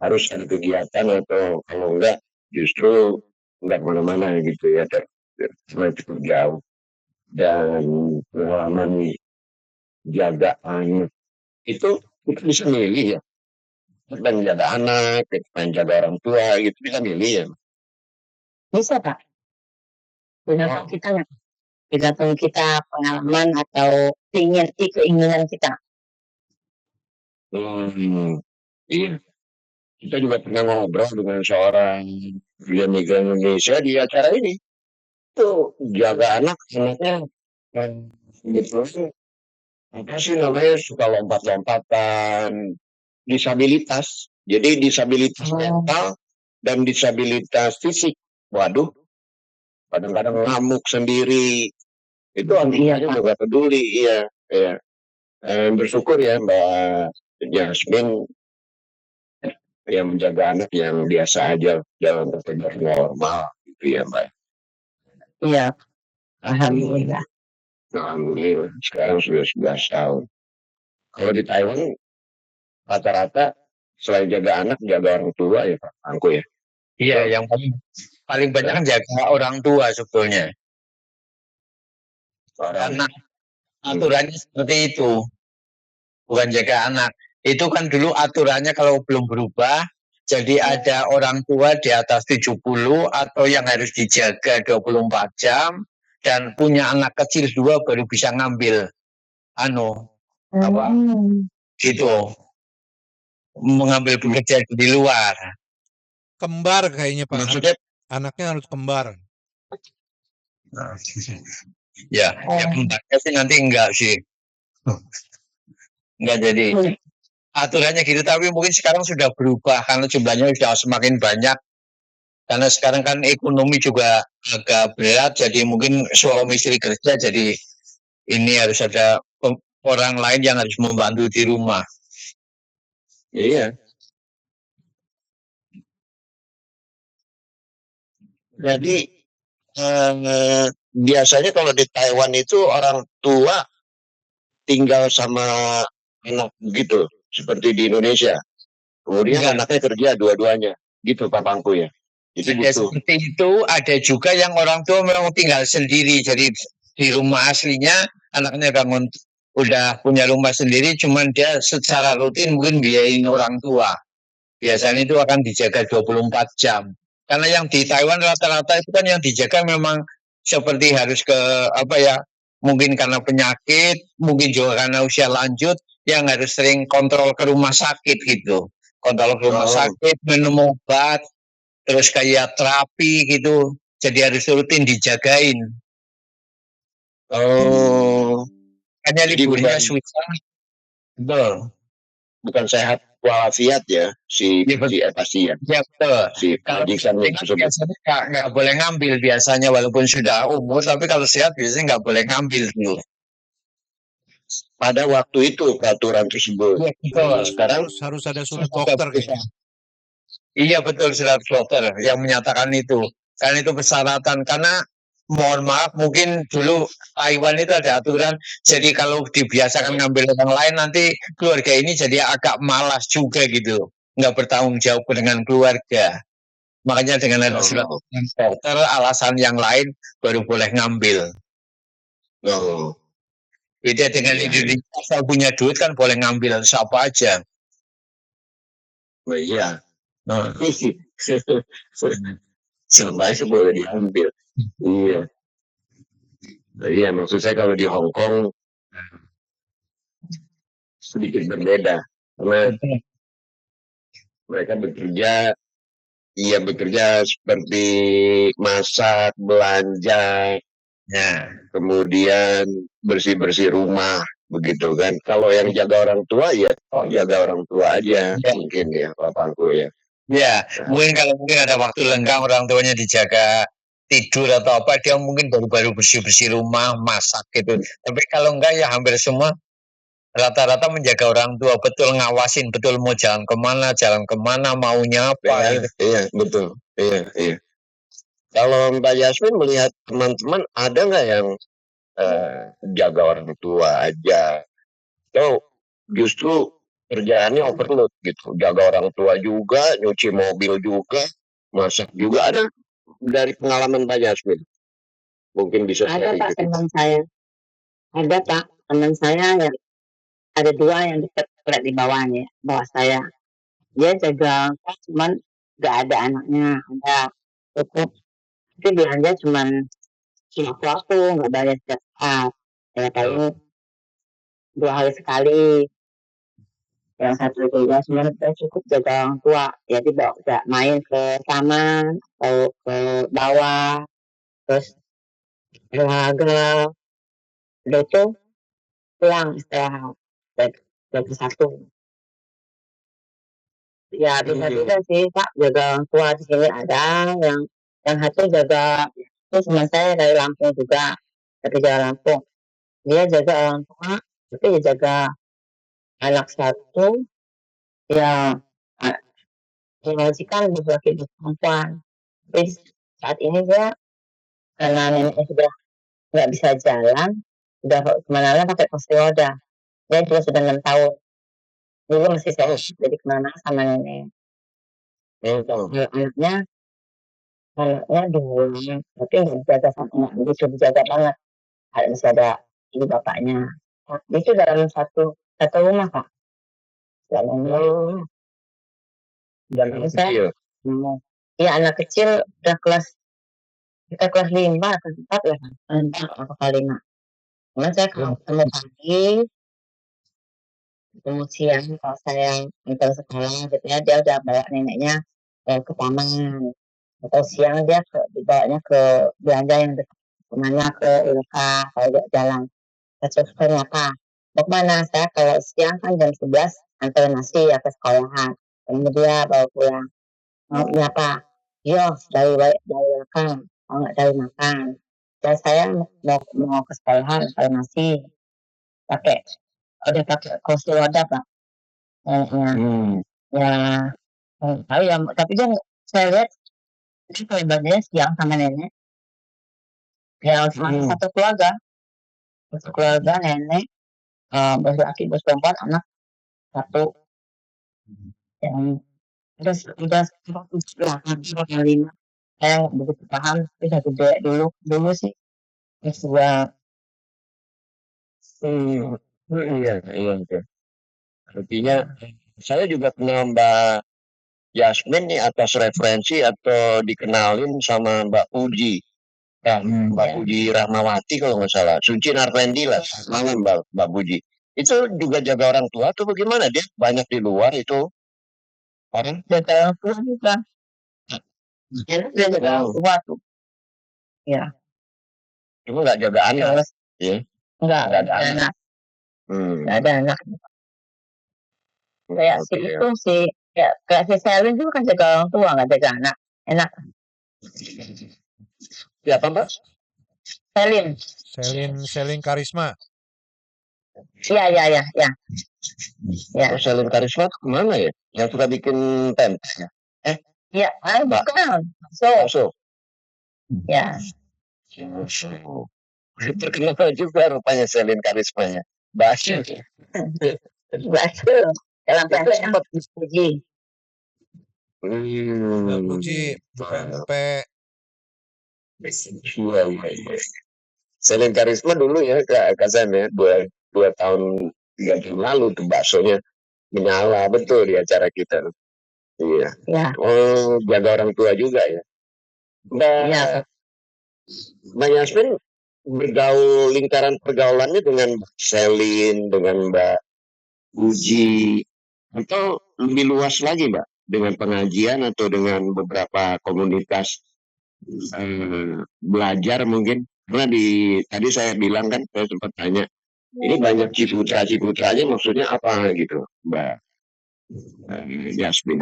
harus ada kegiatan atau kalau enggak justru enggak kemana-mana gitu ya, dan cukup jauh. Dan pengalaman jaga anak itu kita bisa milih ya, kita menjaga anak, kita menjaga orang tua gitu, bisa milih ya. Bisa Pak. Tergantung kita pengalaman atau keinginan kita. Iya. Kita juga pernah ngobrol dengan seorang migran Indonesia di acara ini. Tuh jaga anaknya gitu. Apa sih namanya suka lompat-lompatan, disabilitas. Jadi disabilitas mental dan disabilitas fisik. Waduh, kadang-kadang ngamuk sendiri. Itu anaknya juga peduli, iya. Bersyukur ya Mbak Jasmine yang menjaga anak yang biasa aja dalam prosedur normal gitu ya Mbak. Iya, alhamdulillah. Alhamdulillah sekarang sudah 11 tahun. Kalau di Taiwan rata-rata selain jaga anak jaga orang tua ya Pak Angko ya. Iya, yang paling banyak kan jaga orang tua sebetulnya. Karena aturannya seperti itu, bukan jaga anak. Itu kan dulu aturannya kalau belum berubah, jadi ada orang tua di atas 70 atau yang harus dijaga 24 jam dan punya anak kecil 2 baru bisa ngambil gitu. Mengambil pekerjaan di luar. Kembar kayaknya Pak. Maksudnya anaknya harus kembar. Ya kembarnya sih nanti enggak sih. Enggak jadi. Aturannya gitu, tapi mungkin sekarang sudah berubah karena jumlahnya sudah semakin banyak. Karena sekarang kan ekonomi juga agak berat, jadi mungkin suami istri kerja, jadi ini harus ada orang lain yang harus membantu di rumah. Iya. Jadi biasanya kalau di Taiwan itu orang tua tinggal sama anak gitu, seperti di Indonesia. Kemudian anaknya kerja dua-duanya, gitu papangku ya. Jadi Ada seperti itu, ada juga yang orang tua memang tinggal sendiri, jadi di rumah aslinya anaknya bangun udah punya rumah sendiri, cuman dia secara rutin mungkin biayain orang tua. Biasanya itu akan dijaga 24 jam. Karena yang di Taiwan rata-rata itu kan yang dijaga memang seperti harus ke apa ya, mungkin karena penyakit, mungkin juga karena usia lanjut, yang harus sering kontrol ke rumah sakit gitu. Kontrol ke rumah sakit, minum obat, terus kayak terapi gitu. Jadi harus rutin dijagain. Hanya liburnya susah. Betul. Bukan sehat walafiat ya si pasien. Ya betul. Si padikan tersebut. Biasanya nggak boleh ngambil biasanya walaupun sudah umur, tapi kalau sehat biasanya nggak boleh ngambil dulu. Pada waktu itu peraturan tersebut. Ya, betul. Sekarang harus ada surat dokter kayaknya. Iya betul, surat dokter yang menyatakan itu. Karena itu persyaratan. Karena mohon maaf mungkin dulu Taiwan itu ada aturan, jadi kalau dibiasakan ngambil orang lain nanti keluarga ini jadi agak malas juga gitu, nggak bertanggung jawab dengan keluarga. Makanya dengan ada surat dokter, alasan yang lain baru boleh ngambil. Beda dengan Indonesia, asal punya duit kan boleh ngambil siapa aja. Oh iya. Semuanya boleh diambil. Iya. Iya, maksud saya kalau di Hong Kong sedikit berbeda. Karena mereka bekerja seperti masak, belanja, kemudian bersih-bersih rumah, begitu kan. Kalau yang jaga orang tua ya jaga orang tua aja, mungkin ya papangku ya. Ya, mungkin kalau ada waktu lenggang orang tuanya dijaga tidur atau apa, dia mungkin baru-baru bersih-bersih rumah, masak gitu. Tapi kalau enggak ya hampir semua rata-rata menjaga orang tua, betul ngawasin, betul mau jalan kemana, maunya apa. Ya, gitu. Iya, betul. Iya. Kalau Mbak Yasmin melihat teman-teman ada nggak yang jaga orang tua aja? Atau justru kerjaannya overload gitu, jaga orang tua juga, nyuci mobil juga, masak juga. Ada dari pengalaman Mbak Yasmin? Mungkin bisa ada Pak teman saya. Ada Pak teman saya yang ada dua yang dekat di bawahnya, bawah saya. Dia jaga cuman nggak ada anaknya, ada cukup. Tapi belanja cuman waktu nggak bayar setiap saat. Ya paling 2 hari sekali. Yang satu juga sebenarnya cukup jaga orang tua, jadi bawa main ke taman atau ke bawah, terus olahraga, udah itu pulang istirahat jam 1. Ya bisa sih Pak jaga orang tua di sini. Ada yang satu jaga, itu teman saya dari Lampung juga, dari Jawa Lampung. Dia jaga orang tua, tapi dia jaga anak satu ya majikan laki perempuan. Tapi saat ini dia karena neneknya sudah nggak bisa jalan, udah kemana-mana pakai kursi roda. Dia juga sudah 6 tahun. Dulu masih saya jadi kemana sama nenek. Anaknya 2, tapi nggak dijaga sama begitu dijaga banget. Masih ada ibu bapaknya. Itu dalam satu rumah Pak. Dan saya, iya anak kecil udah kita kelas 5 atau 4 ya, 4 atau 5. Cuman saya kalau ketemu pagi, ketemu siang kalau saya antar sekolah gitu ya, dia udah bawa neneknya ke taman. Atau siang dia dibawanya ke belanja yang dekat, kemana ke Ilka, kalau jalan. Saya nyapa, mau kemana? Saya kalau siang kan jam 11 antar nasi ya ke sekolahan. Kemudian dia bawa pulang. Mau nyapa, Iya, dari makan, kalau nggak dari makan. Dan saya mau ke sekolahan kalau masih pakai udah pakai kursi roda Pak. Ya, ya, tahu ya, tapi dia saya lihat dia kalau ibadahnya siang sama nenek. Ya, satu keluarga nenek, bos laki, bos perempuan, anak satu yang udah lima. Saya nggak begitu paham, tapi udah gede dulu sih. Terus gua Iya, iya, iya. Artinya saya juga kenal Mbak Yasmin nih atas referensi atau dikenalin sama Mbak Puji. Ya, Mbak Puji Rahmawati kalau nggak salah. Suci Narpendi lah, nama Mbak Puji. Itu juga jaga orang tua tuh bagaimana? Dia banyak di luar itu orang. jaga orang tua juga. Dia jaga orang tua tuh. Ya, Cuma nggak jaga anak. terus Ya. nggak Nggak ada ada anak. anak, nggak ada anak. Kayak si Oke. itu si kayak si Selin juga kan jaga orang tua nggak jaga anak. Enak. Siapa Mbak? Selin Karisma. Iya. Oh, Selin Karisma tuh kemana ya? Yang suka bikin tempe ya? Iya, bukan. So. Ya. Terkenal juga rupanya Selin Karismanya. Basyo. Basyo. Dalam tempe sempat dipuji. Puji tempe. Iya. Selin Karisma dulu ya Kak Sam ya 2 tahun 3 tahun lalu tuh baksonya menyala betul di acara kita. Iya. Ya. Oh, jaga orang tua juga ya. Mbak Yasmin lingkaran pergaulannya dengan Selin, dengan Mbak Uji, atau lebih luas lagi Mbak dengan pengajian atau dengan beberapa komunitas belajar mungkin. Karena tadi saya bilang kan, saya sempat tanya, ini banyak ciputra-ciputranya maksudnya apa gitu Mbak Yasmin?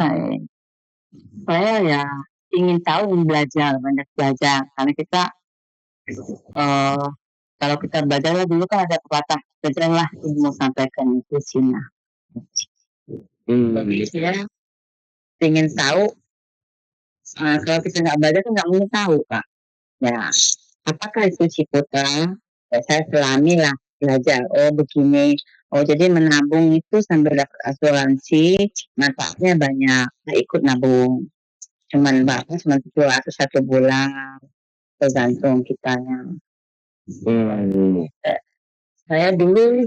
Saya ya ingin tahu banyak belajar karena kita kalau kita belajar dulu kan ada pepatah belajarlah ilmu sampaikan itu Cina. Saya ingin tahu kalau kita nggak belajar kan nggak mungkin tahu Kak. Ya apakah itu ciputra? Ya, saya selami lah belajar. Oh begini. Oh jadi menabung itu sambil dapat asuransi manfaatnya banyak. Saya ikut nabung. Cuman berapa? Cuma 700 satu bulan. Tergantung kitanya. Saya dulu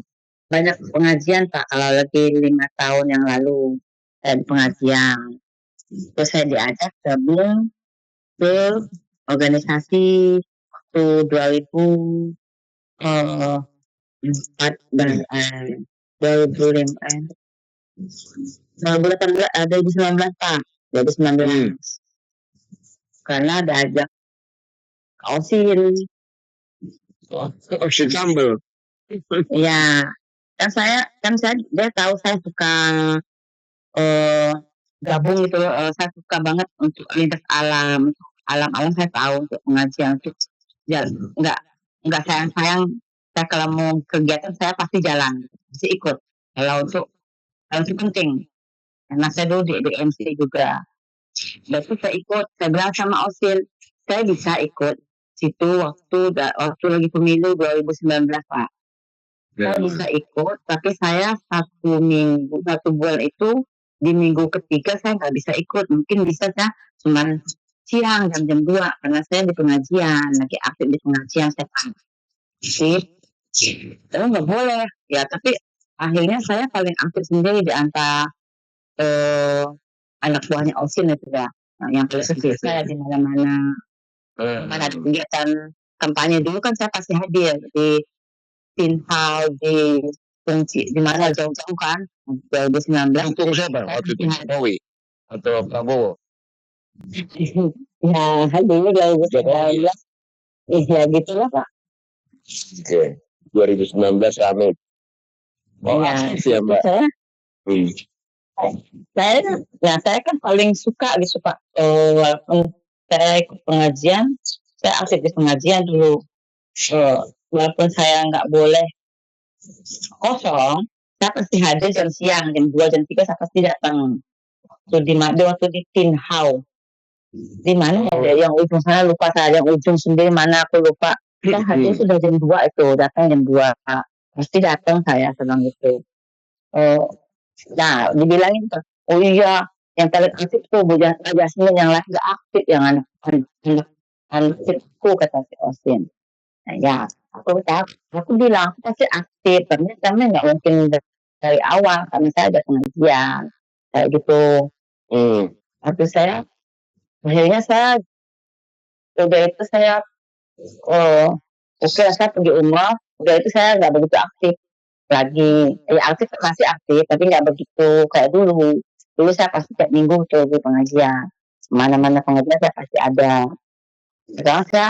banyak pengajian Pak. Kalau lagi 5 tahun yang lalu saya di pengajian. Terus saya diajak gabung ke organisasi waktu 2004 2019 Pak. 2019. Karena ada ajak Osin. Osin sambel. Iya. Kan dia tahu saya suka gabung gitu. Saya suka banget untuk lintas alam. Alam-alam saya tahu untuk pengajian untuk nggak sayang-sayang. Saya kalau mau kegiatan saya pasti jalan, pasti ikut. Kalau itu penting. Karena saya dulu di MC juga. Dan itu saya ikut. Saya bilang sama Osin, saya bisa ikut situ waktu lagi pemilu 2019 Pak. Saya bisa ikut, tapi saya 1 bulan itu di minggu ketiga saya nggak bisa ikut. Mungkin bisa saya cuman siang jam 2 karena saya di pengajian, lagi aktif di pengajian saya aktif. Tapi nggak boleh ya. Tapi akhirnya saya paling aktif sendiri di antara anak buahnya Osin itu ya. Yang paling aktif saya di mana-mana. Ada kegiatan kampanye dulu kan saya pasti hadir di Tinhal di mana jauh-jauh kan 2019. Dukung siapa waktu itu Jokowi atau Prabowo? Ya dulu 2019. Iya gitulah Pak. Oke, 2019 rame. Iya, ya Mbak. Saya kan paling suka gitu Pak. Walaupun saya ikut pengajian, saya aktif di pengajian dulu. Walaupun saya nggak boleh kosong, saya pasti hadir jam siang, jam 2, jam 3 saya pasti datang. Waktu di Tinhau. Di mana ya, yang ujung sana lupa saya, yang ujung sendiri mana aku lupa. Saya hadir sudah jam 2 itu, datang jam 2. Pasti datang saya sedang itu. Nah, dibilangin tuh, oh iya, yang paling aktif tuh Bu Jasmine, yang lain nggak aktif, yang aktifku kata si Osin. Nah, ya, aku bilang aku pasti aktif, ternyata kami nggak mungkin dari awal, karena saya ada pengajian kayak gitu. Waktu saya akhirnya saya udah itu saya oke, saya pergi umroh, udah itu saya nggak begitu aktif lagi. Ya aktif, masih aktif tapi nggak begitu kayak dulu. Dulu saya pasti tiap minggu tuh di pengajian, mana-mana pengajian saya pasti ada. Sekarang saya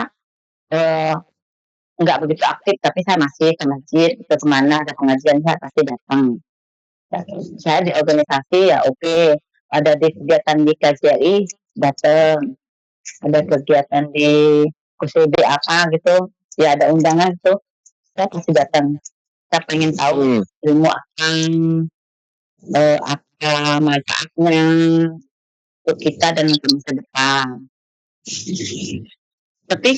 nggak begitu aktif, tapi saya masih ke masjid, ke kemana ada pengajian saya pasti datang. Saya di organisasi ya oke, ada di kegiatan di KJRI datang, ada kegiatan di KUSB apa gitu, ya ada undangan tuh, saya pasti datang. Saya pengen tahu ilmu apa manfaatnya untuk kita dan untuk masa depan. Tapi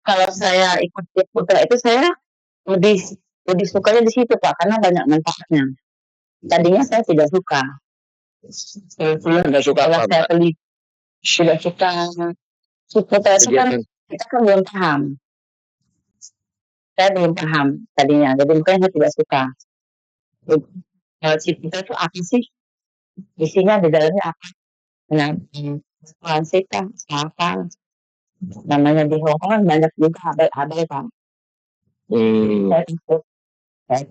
kalau saya ikut putra itu saya lebih sukanya di situ Pak, karena banyak manfaatnya. Tadinya saya tidak suka. Tidak suka apa, saya tidak suka. Putra itu kan kita kan belum paham. Saya belum paham tadinya, jadi makanya saya tidak suka. Kalau Ciputra itu apa sih? Isinya di dalamnya apa? Nah, kita apa? Namanya di Hongkong kan banyak juga abal-abal Pak. Saya ikut. Ya,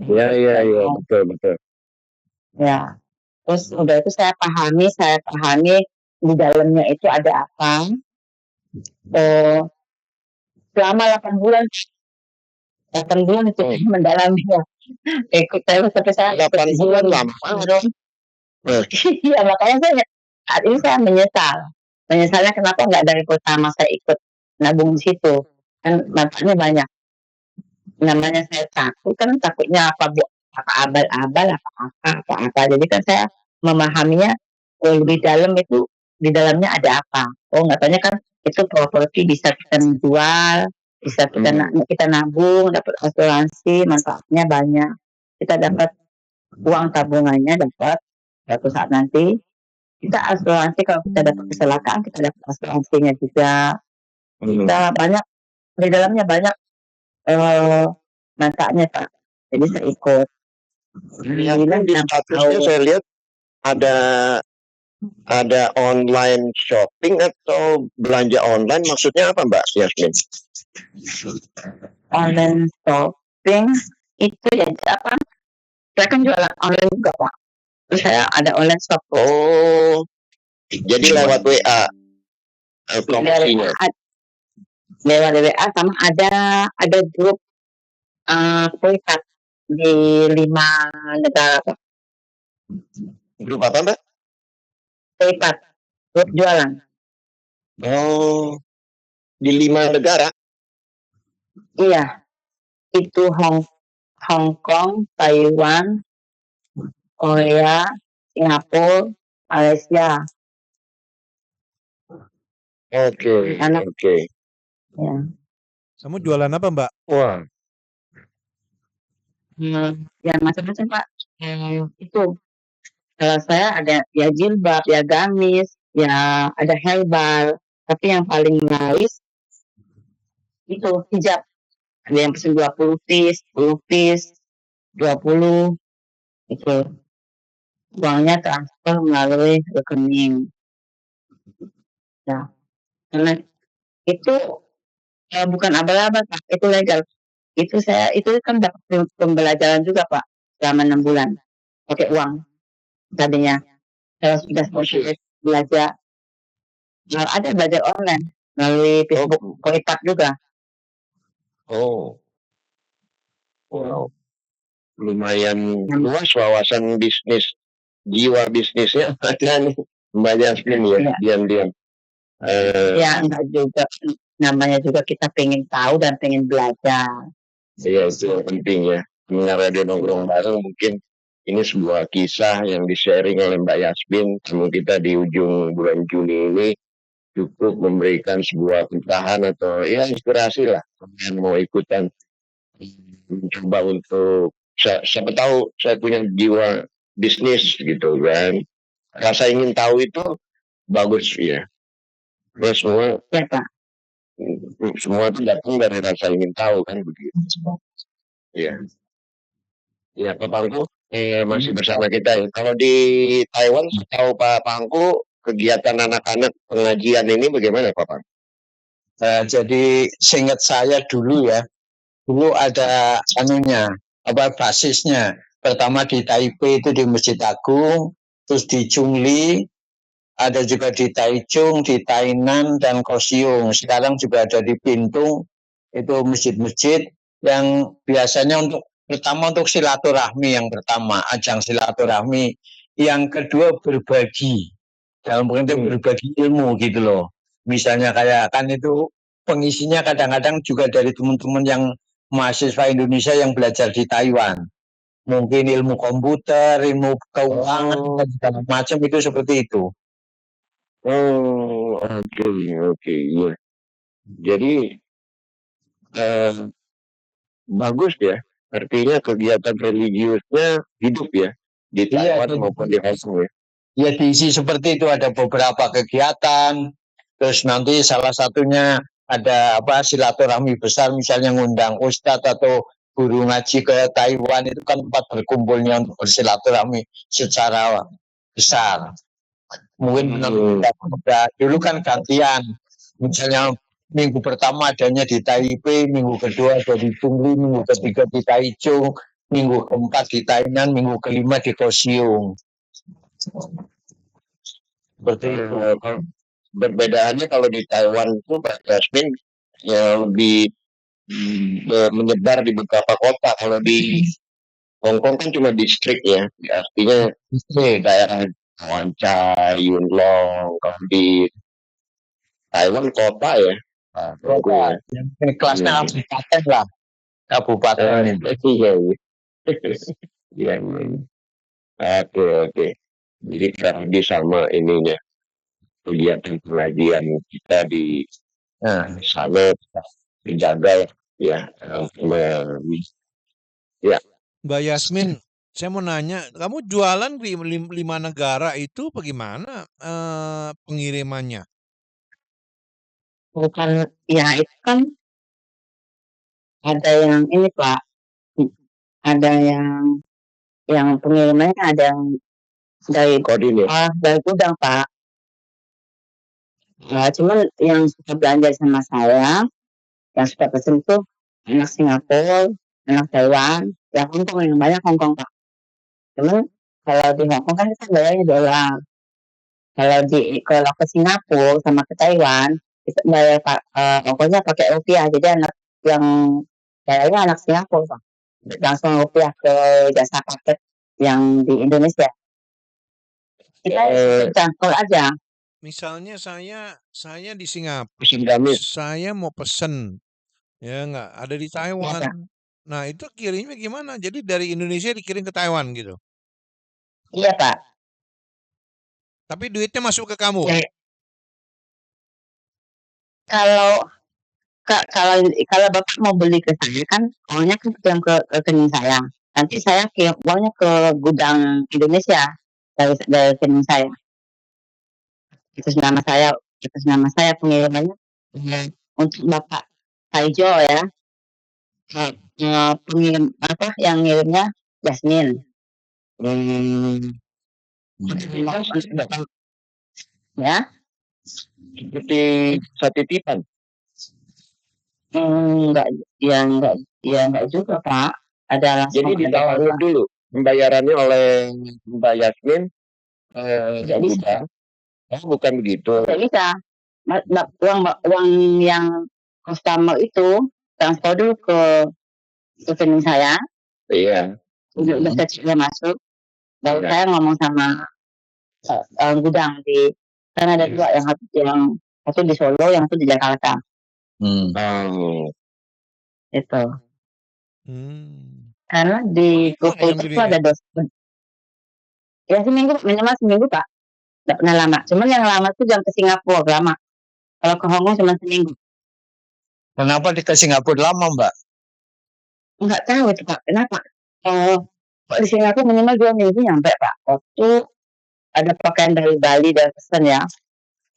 betul. Ya, terus udah itu saya pahami di dalamnya itu ada apa. Selama 8 bulan itu mendalaminya. Ikut saya sampai saya 8 bulan lama dong. Iya, makanya saat ini saya menyesal. Menyesalnya kenapa nggak dari pertama saya ikut nabung di situ. Kan manfaatnya banyak. Namanya saya takutnya apa abal-abal apa. Jadi kan saya memahaminya lebih dalam itu, di dalamnya ada apa. Nggak tanya kan itu properti bisa kita jual, bisa kita nabung, dapat asuransi, manfaatnya banyak. Kita dapat uang tabungannya, dapat suatu saat nanti kita asuransi, kalau kita dapat kecelakaan kita dapat asuransinya juga. Kita banyak di dalamnya, banyak manfaatnya Pak. Jadi saya ikut. Di statusnya saya lihat ada online shopping atau belanja online, maksudnya apa Mbak Yasmin? Online shopping itu ya apa? Saya kan jualan online juga Pak. Terus saya ada online shop. Jadi lewat WA promosinya. Lewat WA, sama ada grup privat di 5 negara Pak. Grup apa Mbak? Privat, grup jualan. Di 5 negara? Iya, itu Hong Kong, Taiwan, Korea, Singapura, Malaysia. Oke. Ya. Kamu jualan apa Mbak? Wah. Ya macam-macam Pak. Itu kalau saya ada ya jilbab, ya gamis, ya ada herbal. Tapi yang paling laris itu hijab. Ada yang pesen 20 piece, 10 piece, 20. Itu uangnya transfer melalui rekening. Ya, karena itu bukan abal-abal Pak, itu legal. Itu kan dapat pembelajaran juga Pak, selama 6 bulan pakai uang tadinya. Saya sudah belajar. Ada belajar online melalui Facebook, Koipat juga. Wow. Lumayan luas wawasan bisnis, jiwa bisnisnya ada nih Mbak Yasmin ya, diam-diam. Ya enggak juga, namanya juga kita pengen tahu dan pengen belajar. Iya, itu yang penting ya. Mendengar radio nongkrong bareng mungkin ini sebuah kisah yang di-sharing oleh Mbak Yasmin. Sama kita di ujung bulan Juni ini cukup memberikan sebuah pencerahan atau ya inspirasi lah. Yang mau ikutan mencoba untuk siapa tahu saya punya jiwa bisnis gitu kan. Rasa ingin tahu itu bagus ya. Terus semua Ya Pak. semua itu datang dari rasa ingin tahu kan begitu. Ya. Ya, Pak Pangku masih bersama kita ya. Kalau di Taiwan, tahu Pak Pangku kegiatan anak-anak pengajian ini bagaimana Pak Pangku? Jadi seingat saya dulu ya, dulu ada anunya, basisnya. Pertama di Taipei itu di Masjid Agung, terus di Chungli, ada juga di Taichung, di Tainan, dan Kaohsiung. Sekarang juga ada di Bintung, itu masjid-masjid yang biasanya pertama untuk silaturahmi yang pertama, ajang silaturahmi. Yang kedua berbagi, dalam pengertian berbagi ilmu gitu loh. Misalnya kayak kan itu pengisinya kadang-kadang juga dari teman-teman yang mahasiswa Indonesia yang belajar di Taiwan. Mungkin ilmu komputer, ilmu keuangan, dan segala macam itu seperti itu. Oh, oke, iya. Jadi bagus ya. Artinya kegiatan religiusnya hidup ya di Taiwan maupun di Hong Kong ya. Ya diisi seperti itu, ada beberapa kegiatan. Terus nanti salah satunya ada silaturahmi besar, misalnya ngundang ustadz atau guru ngaji ke Taiwan, itu kan tempat berkumpulnya untuk bersilaturahmi secara besar. Mungkin dulu kan gantian, misalnya minggu pertama adanya di Taipei, minggu kedua ada di Chungli, minggu ketiga di Taichung, minggu keempat di Tainan, minggu kelima di Kaohsiung. Seperti itu. Perbedaannya kalau di Taiwan itu Pak Yasmin yang lebih menyebar di beberapa kota. Kalau di Hong Kong kan cuma distrik ya, artinya daerah Wan-Chai, Yuen Long. Kalau di Taiwan kota ya. Kota, kelasnya kabupaten lah, kabupaten. Iya. Oke. Jadi di sama ininya kegiatan pengajian kita di sana dijaga ya. Ya. Mbak Yasmin, saya mau nanya, kamu jualan di 5 negara itu bagaimana pengirimannya? Bukan, ya itu kan ada yang ini Pak, ada yang pengirimannya ada yang dari gudang Pak. Nah, cuman yang suka belanja sama saya, yang suka pesen tuh anak Singapura, anak Taiwan, yang Hong Kong, yang banyak Hong Kong Pak. Cuman kalau di Hong Kong kan kita bayarnya dolar. Kalau ke Singapura sama ke Taiwan, kita bayar ongkosnya pakai rupiah. Jadi anak yang bayarnya anak Singapura Pak. Langsung rupiah ke jasa paket yang di Indonesia. Kita campur aja. Misalnya saya di Singapura, saya mau pesen, ya nggak ada di Taiwan. Ya, nah itu kirimnya gimana? Jadi dari Indonesia dikirim ke Taiwan gitu? Iya Pak. Tapi duitnya masuk ke kamu? Ya. Kalau Bapak mau beli ke saya kan uangnya kan kirim ke rekening saya. Nanti saya kirim uangnya ke gudang Indonesia dari rekening saya. Itu nama saya pengirimannya untuk Bapak Taijo ya. Pengirim yang ngirimnya Yasmin. Ya. Seperti titipan. Enggak juga Pak. Ada langsung. Jadi ditawarin dulu pembayarannya oleh Mbak Yasmin. Jadi bukan begitu. Tidak bisa. Uang yang customer itu transfer dulu ke rekening saya. Iya. Udah saya masuk. Baru saya ngomong sama gudang karena ada dua yang satu di Solo, yang satu di Jakarta. Itu. Karena di grup itu tuh ada dosen. Ya seminggu, minimal seminggu Pak. Nggak pernah lama. Cuman yang lama tuh yang ke Singapura lama. Kalau ke Hongkong cuma seminggu. Kenapa di ke Singapura lama, Mbak? Nggak tahu itu Pak. Kenapa? Kok di Singapura minimal 2 minggu nyampe Pak. Waktu ada pakaian dari Bali dan pesan ya.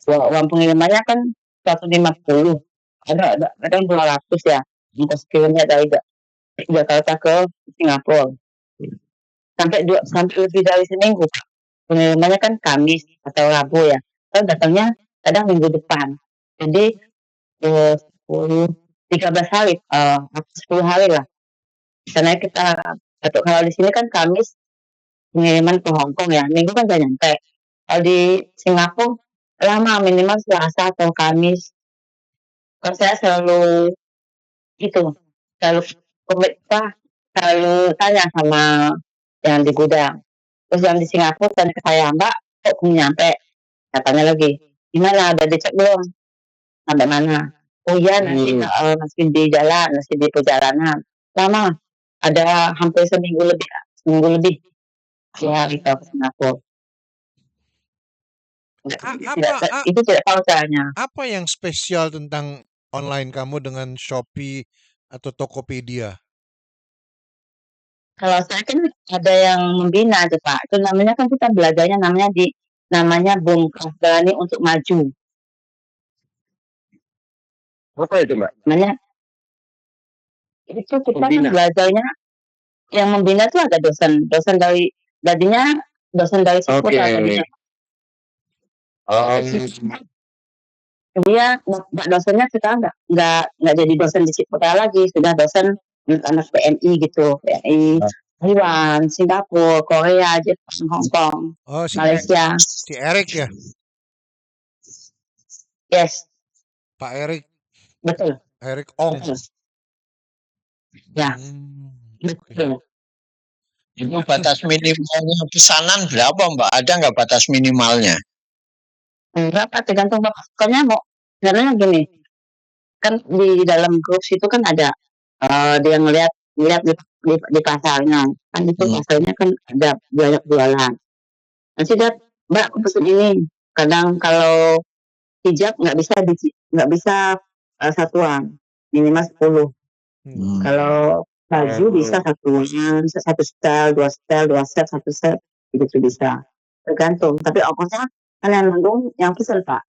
Uang pengirimannya kan 150. Ada 200 ya. Ongkos kirimnya dari Jakarta ke Singapura. Sampai lebih dari seminggu Pak. Pengirimannya kan Kamis atau Rabu ya. Kalau datangnya kadang minggu depan. Jadi 13 hari, 10 hari lah. Karena kita kalau di sini kan Kamis pengiriman ke Hongkong ya, Minggu kan udah nyampe. Kalau di Singapura lama, minimal Selasa atau Kamis. Kalau saya selalu selalu tanya sama yang di gudang. Terus yang di Singapura tanya ke saya, Mbak, kok belum nyampe? Katanya lagi, gimana, udah dicek belum? Sampai mana? Oh iya, nanti masih di jalan, masih di perjalanan. Lama, ada hampir seminggu lebih. Ya, kita ke Singapura. Itu tidak tahu caranya. Apa yang spesial tentang online kamu dengan Shopee atau Tokopedia? Kalau saya kan ada yang membina aja Pak. Itu namanya kan kita belajarnya namanya bongkar berani untuk maju. Apa itu Mbak? Namanya itu kita kan belajarnya yang membina itu ada dosen dari Ciputra ada bisa. Dia dosennya kita nggak jadi dosen di Ciputra lagi, sudah dosen anak PMI gitu, PMI Taiwan, Singapura, Korea, Jepang, Hong Kong, Malaysia. Si Erik ya? Yes. Pak Erik. Betul. Erik Ong. Ya. Betul. Itu batas minimalnya pesanan berapa Mbak? Ada nggak batas minimalnya? Enggak Pak, tergantung pokoknya mau. Karena gini, kan di dalam grup itu kan ada dia ngeliat di pasarnya kan itu pasarnya kan ada banyak jualan. Nanti dia Mbak aku pesen ini. Kadang kalau hijab nggak bisa satuan, minimal 10. Kalau baju bisa satuan, satu setel, dua set, satu set, gitu bisa. Tergantung. Tapi ongkosnya kan yang nanggung yang pesen Pak.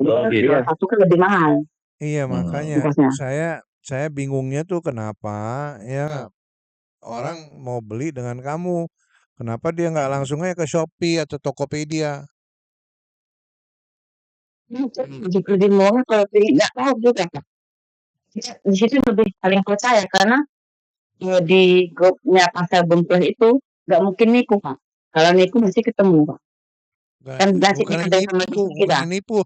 Jadi satu kan lebih mahal. Iya makanya saya bingungnya tuh kenapa ya orang mau beli dengan kamu, kenapa dia nggak langsung aja ke Shopee atau Tokopedia? Lebih murah kalau nggak tahu juga Pak. Di situ lebih paling percaya karena di grupnya pasar Bengkel itu nggak mungkin nipu Pak. Kalau nipu mesti ketemu Pak. Kan bukan nipu.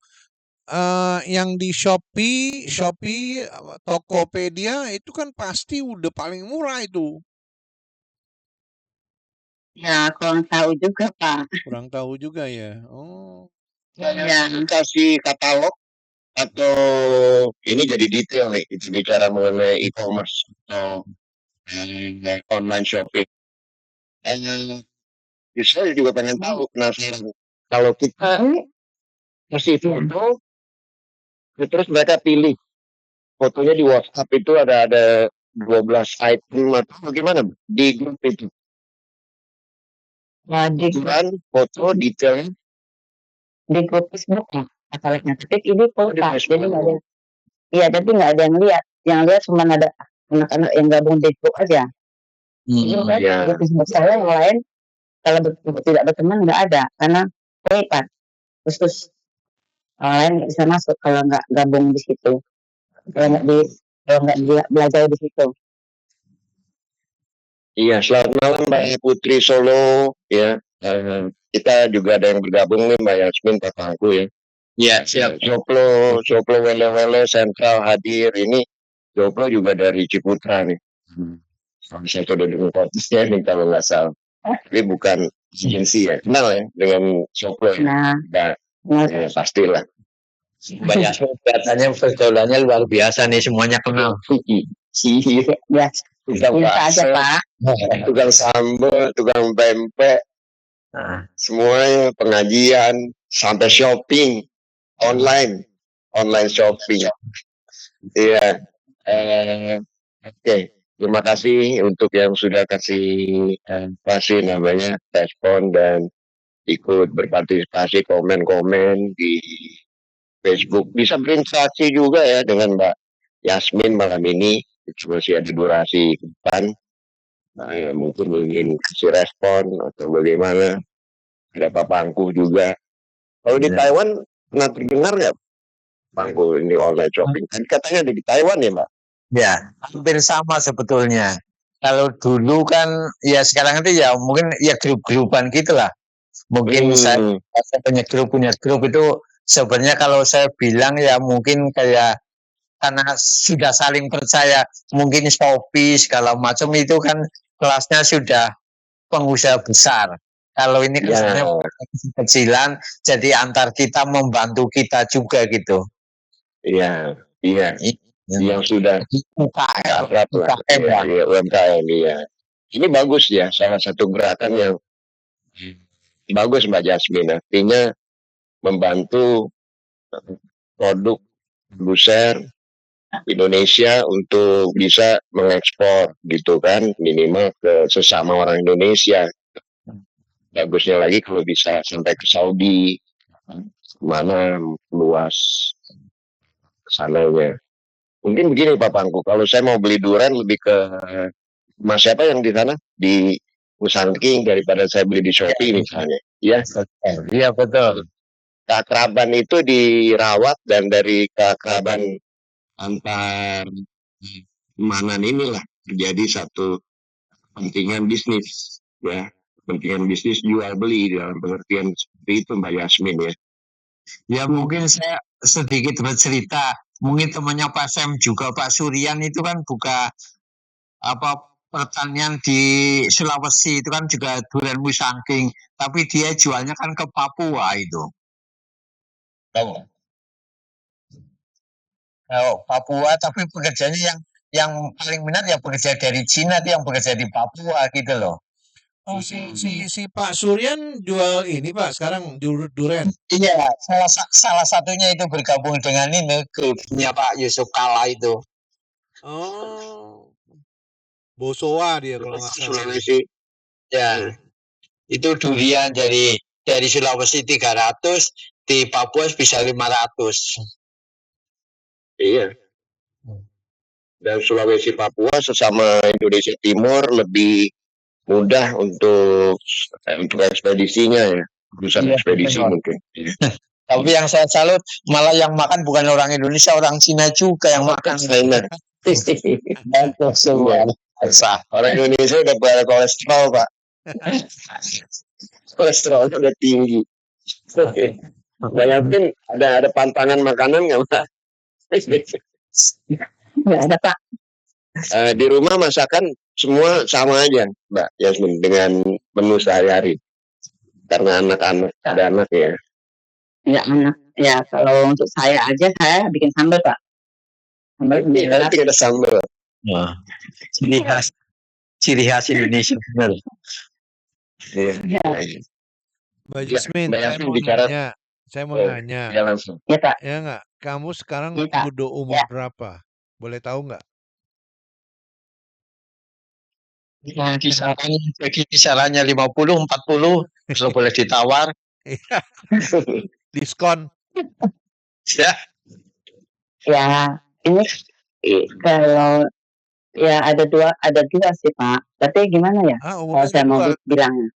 Yang di Shopee, Tokopedia itu kan pasti udah paling murah itu. Ya, kurang tahu juga Pak. Kurang tahu juga ya. Oh. Yang kasih katalog atau ini jadi detail nih, kita bicara mengenai e-commerce atau online shopping. Saya juga pengen tahu, penasaran. Kalau kita kasih foto, terus mereka pilih fotonya di WhatsApp itu ada 12 item atau bagaimana di grup itu? Foto detail di grup Facebook ya katalognya. Tapi ini pulsa, jadi nggak ada. Iya, tapi nggak ada yang lihat. Yang lihat cuma ada anak-anak yang gabung di grup aja. Jadi grup Facebook saya yang lain kalau tidak berteman nggak ada karena privat khusus. Orang lain nggak bisa masuk kalau nggak gabung di situ, kalau nggak belajar di situ. Iya, selamat malam Mbak Putri Solo ya. Kita juga ada yang bergabung nih Mbak Yasmin kakakku ya. Iya siap. Joplo Wele Sentral hadir ini. Joplo juga dari Ciputra nih. Saya sudah dengar podcastnya nih kalau nggak salah. Tapi bukan agensi ya. Kenal ya dengan Joplo. Nah. Ya, pastilah. Banyak kelihatannya pergaulannya luar biasa nih, semuanya kenal. Iya. Ya, Tukang biasa aja bakso, Pak. tukang sambal, tukang pempek, semuanya pengajian, sampai shopping online, online shopping. Iya. Oke, terima kasih untuk yang sudah kasih namanya respon dan ikut berpartisipasi komen-komen di Facebook. Bisa berinteraksi juga ya dengan Mbak Yasmin malam ini. Masih ada durasi ke depan. Nah, ya, mungkin ingin kasih respon atau bagaimana. Ada Pak Pangku juga. Kalau di Taiwan pernah terdengar nggak Pangku ini online shopping? Kan katanya ada di Taiwan ya Mbak? Ya, hampir sama sebetulnya. Kalau dulu kan, ya sekarang itu ya mungkin ya grup-grupan gitu lah. Mungkin saya punya grup itu sebenarnya kalau saya bilang ya mungkin kayak karena sudah saling percaya, mungkin Shopee segala macam itu kan kelasnya sudah pengusaha besar. Kalau ini kelasnya kecilan, jadi antar kita membantu kita juga gitu. Iya, iya. Yang sudah UKM, akrab lah. Iya, UMKM, iya. Ini bagus ya, salah satu gerakan yang bagus Mbak Jasmine. Artinya membantu produk produser Indonesia untuk bisa mengekspor gitu kan, minimal ke sesama orang Indonesia. Bagusnya lagi kalau bisa sampai ke Saudi, mana luas sananya. Mungkin begini Pak Pangku, kalau saya mau beli durian lebih ke Mas siapa yang di sana di Musangking daripada saya beli di Shopee misalnya. Iya, iya betul. Keakraban itu dirawat dan dari keakraban antar manan inilah terjadi satu kepentingan bisnis ya, kepentingan bisnis jual beli dalam pengertian seperti itu Mbak Yasmin ya. Ya mungkin saya sedikit bercerita, mungkin temannya Pak Sam juga Pak Suryan itu kan buka pertanian di Sulawesi itu kan juga durian Musangking, tapi dia jualnya kan ke Papua itu. Tahu? Papua, tapi pekerjaannya yang paling minat yang bekerja dari Cina, yang bekerja di Papua gitu loh. Oh, si Pak Suryan jual ini Pak sekarang durian. Iya, salah satunya itu bergabung dengan ini grupnya Pak Yusuf Kala itu. Oh, Bosowa dia kalau nggak salah. Sulawesi. Ya, itu durian dari Sulawesi 300, di Papua bisa 500. Iya. Dan Sulawesi Papua sesama Indonesia Timur lebih mudah untuk ekspedisinya ya, perusahaan ekspedisi mungkin. Tapi yang saya salut malah yang makan bukan orang Indonesia, orang Cina juga yang makan. China. Orang Indonesia udah pada kolesterol Pak. Kolesterolnya udah tinggi. Bayangin ada pantangan makanan nggak Pak? Nggak ada Pak. Di rumah masakan semua sama aja Mbak Yasmin dengan menu sehari-hari. Karena anak-anak ada anak ya. Ya anak. Ya kalau untuk saya aja saya bikin sambal Pak. Sambal Nanti ada sambal. Wah, ciri khas Indonesia benar. Iya. Mbak Jasmine, saya mau nanya. Ya langsung. Ya Pak. Ya nggak? Kamu sekarang udah umur berapa? Boleh tahu nggak? Kisarannya 50, 40, kalau boleh ditawar. Diskon. Ya. Ya, ini kalau ya ada dua sih Pak. Tapi gimana ya? Kalau saya mau bilangnya.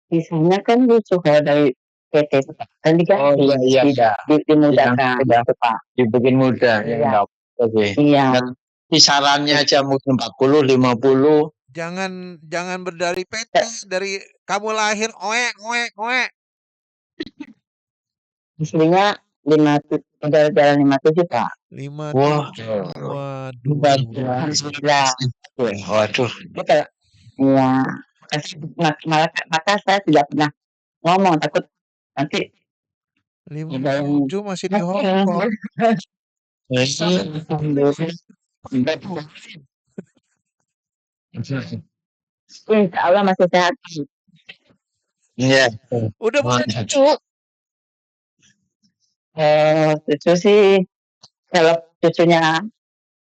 Misalnya kan lucu kalau dari PT kan diganti, dimudahkan gitu Pak. Dibikin mudah. Iya. Iya. Kisarannya aja mungkin 40, 50. Jangan berdalih PT dari kamu lahir oe. Aslinya 5 jalan 57 Pak. 5. Waduh. Waduh. Iya. Maka saya tidak pernah ngomong takut nanti 57 masih di Hong Kong. Insya Allah masih sehat. Iya. Udah punya cucu? Cucu sih kalau cucunya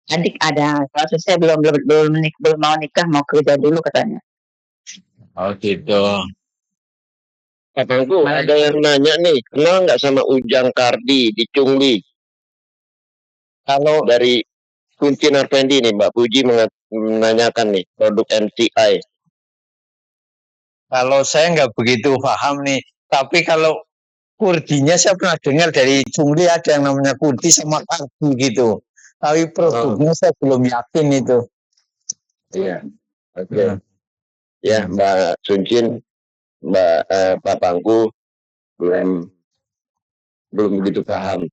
adik ada, kalau cucu saya belum mau nikah, mau kerja dulu katanya. Oh gitu. Abangku ada yang nanya nih, kenal nggak sama Ujang Kardi di Chungli? Kalau dari Kunci Narpendi nih, Mbak Puji menanyakan nih, produk MCI. Kalau saya nggak begitu paham nih, tapi kalau kurdinya saya pernah dengar dari Chungli ada yang namanya kurdi sama kardi gitu. Tapi produknya saya belum yakin itu. Iya, oke. Ya, Mbak Suncin, Pak Pangku belum begitu paham.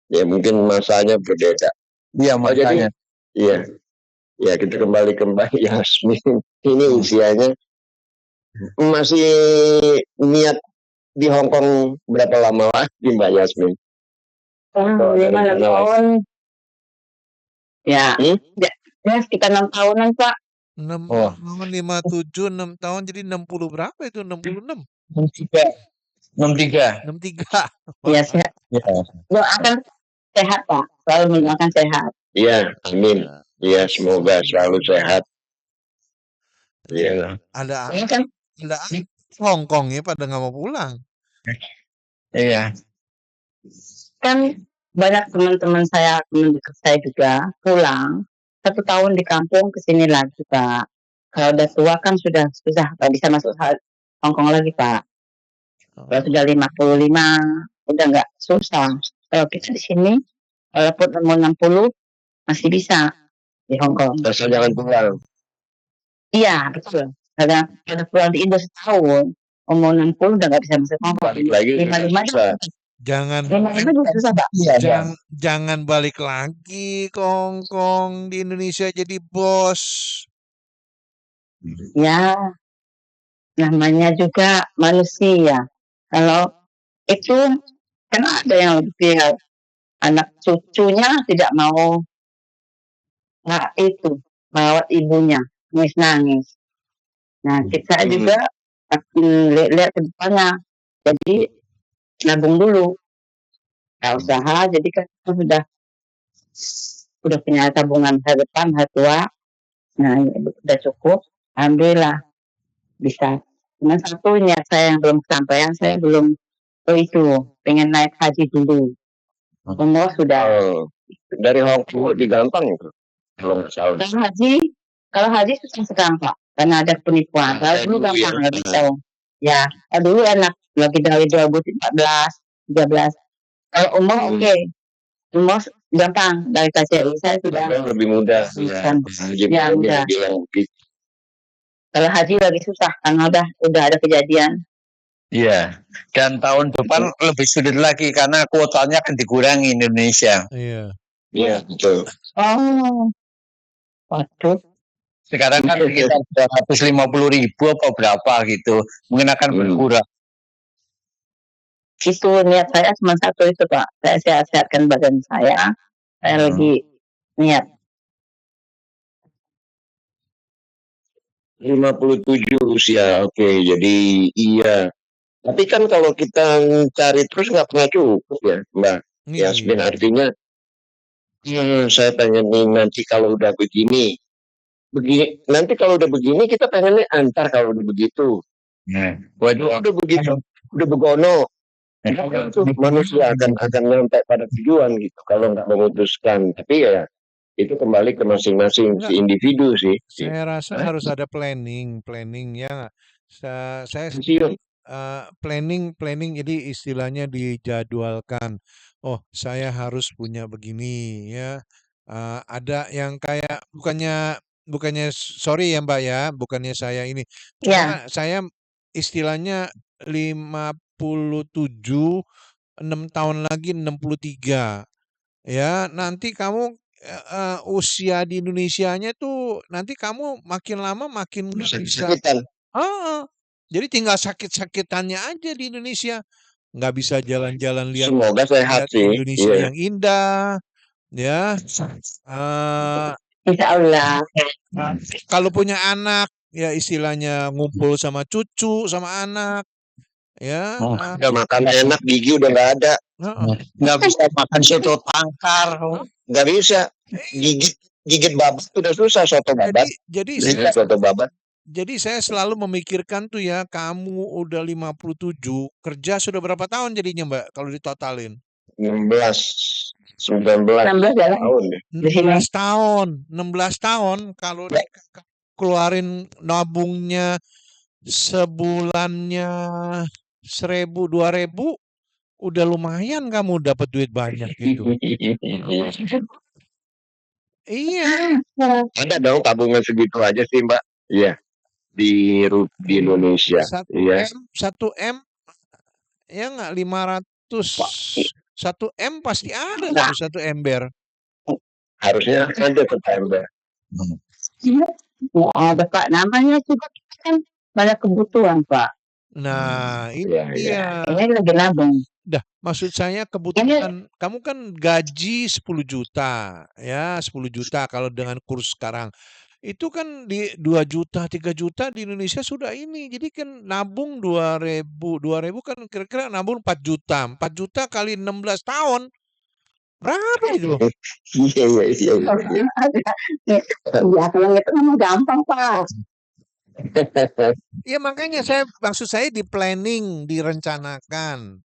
Ya mungkin masanya berbeda. Iya, makanya. Iya. Ya, kita kembali ke Mbak Yasmin. Ini usianya masih niat di Hong Kong berapa lama lagi Mbak Yasmin? 5 tahun. Ya, ya sekitar 6 tahunan, Pak. 6 tahun, 57, 6 tahun, jadi 60 berapa itu? 66? 63. 63. Iya, sehat. Doakan sehat, Pak. Selalu mendoakan sehat. Iya, amin. Iya, semoga selalu sehat. Iya. Ada kan Hong Kong ya pada nggak mau pulang. Iya. Kan banyak teman-teman saya, teman dekat saya juga pulang 1 tahun di kampung ke sini lagi, Pak. Kalau udah tua kan sudah susah, nggak bisa masuk Hong Kong lagi, Pak. Kalau sudah 55 udah nggak susah. Kalau kita di sini walaupun umur 60 masih bisa di Hong Kong. Asal jangan pulang. Iya, betul. Ada pulang di Indo setahun, umur 60 udah nggak bisa masuk Hong Kong. Balik lagi 55 susah. Jangan juga susah, Pak. jangan balik lagi ke Hong Kong, di Indonesia jadi bos. Ya, namanya juga manusia. Kalau itu kan ada yang lebih anak cucunya tidak mau itu merawat ibunya, nangis. Nah, kita juga lihat ke depannya. Jadi nabung dulu. Usaha, jadi kan kita sudah punya tabungan hari depan, hari tua. Nah, udah cukup. Alhamdulillah bisa. Cuma satu niat saya yang belum kesampaian, saya belum itu pengen naik haji dulu. Umur sudah. Dari Hong Kong lebih gampang itu. Kalau nggak salah. Kalau haji susah sekarang, Pak, karena ada penipuan. Kalau dulu gampang, nggak bisa. Ya, dulu enak. Lagi dari 2014, 13. Kalau umur oke. Umur gampang dari KCI saya sudah lebih mudah. Ya, mudah. Kalau haji lagi susah karena udah ada kejadian. Iya. Dan tahun depan lebih sulit lagi karena kuotanya akan dikurangi Indonesia. Iya. Iya, betul. Oh. Waduh. Sekarang kan sekitar 250.000 apa berapa gitu. Mungkin akan berkurang. Itu niat saya cuma satu itu, Pak. Saya sehat-sehatkan badan saya. Saya lagi niat. 57 usia, oke. Jadi iya. Tapi kan kalau kita cari terus nggak pernah cukup ya, Mbak Yasmin. Artinya, saya pengen nih nanti kalau udah begini, nanti kalau udah begini kita pengen nih antar kalau udah begitu. Waduh, udah begitu, udah begono. Manusia akan nyampe pada tujuan gitu kalau nggak memutuskan. Tapi ya itu kembali ke masing-masing si individu sih. Saya rasa harus ada planning ya. Saya planning jadi istilahnya dijadwalkan. Oh, saya harus punya begini ya. Ada yang kayak bukannya sorry ya Mbak ya, bukannya saya ini. Cuma saya istilahnya 57, 6 tahun lagi 63. Ya, nanti kamu usia di Indonesianya tuh nanti kamu makin lama makin nggak bisa. Jadi tinggal sakit-sakitannya aja di Indonesia. Nggak bisa jalan-jalan lihat Semoga sehat lihat sih. Indonesia Iya. yang indah, ya. Insya Allah. Kalau punya anak, ya istilahnya ngumpul sama cucu, sama anak, ya. Nggak makan enak, gigi udah nggak ada. Nggak bisa makan soto tangkar. Nggak bisa. Gigit babat udah susah, soto babat. Jadi Soto babat. Jadi saya selalu memikirkan tuh ya, kamu udah 57, kerja sudah berapa tahun jadinya Mbak kalau ditotalin? 16, 19 16 tahun deh. 16 tahun, 16 tahun kalau keluarin nabungnya sebulannya 1.000 2.000 udah lumayan kamu dapat duit banyak gitu. Iya. Ada dong tabungan segitu aja sih Mbak. Iya. Di Indonesia. 1 Iya. ya nggak 500 1 M pasti ada tuh 1 ember. Harusnya ada tetangga. Ya ada Pak, namanya juga kan banyak kebutuhan Pak. Nah, ini dia. Ini lagi nabung. Dah, maksud saya kebutuhan kamu kan gaji 10 juta, ya 10 juta kalau dengan kurs sekarang. Itu kan di 2 juta, 3 juta di Indonesia sudah ini. Jadi kan nabung 2.000 kan kira-kira nabung 4 juta. 4 juta kali 16 tahun. Berapa itu? Iya. Ya kalau itu memang gampang Pak. Ya makanya maksud saya di planning, direncanakan.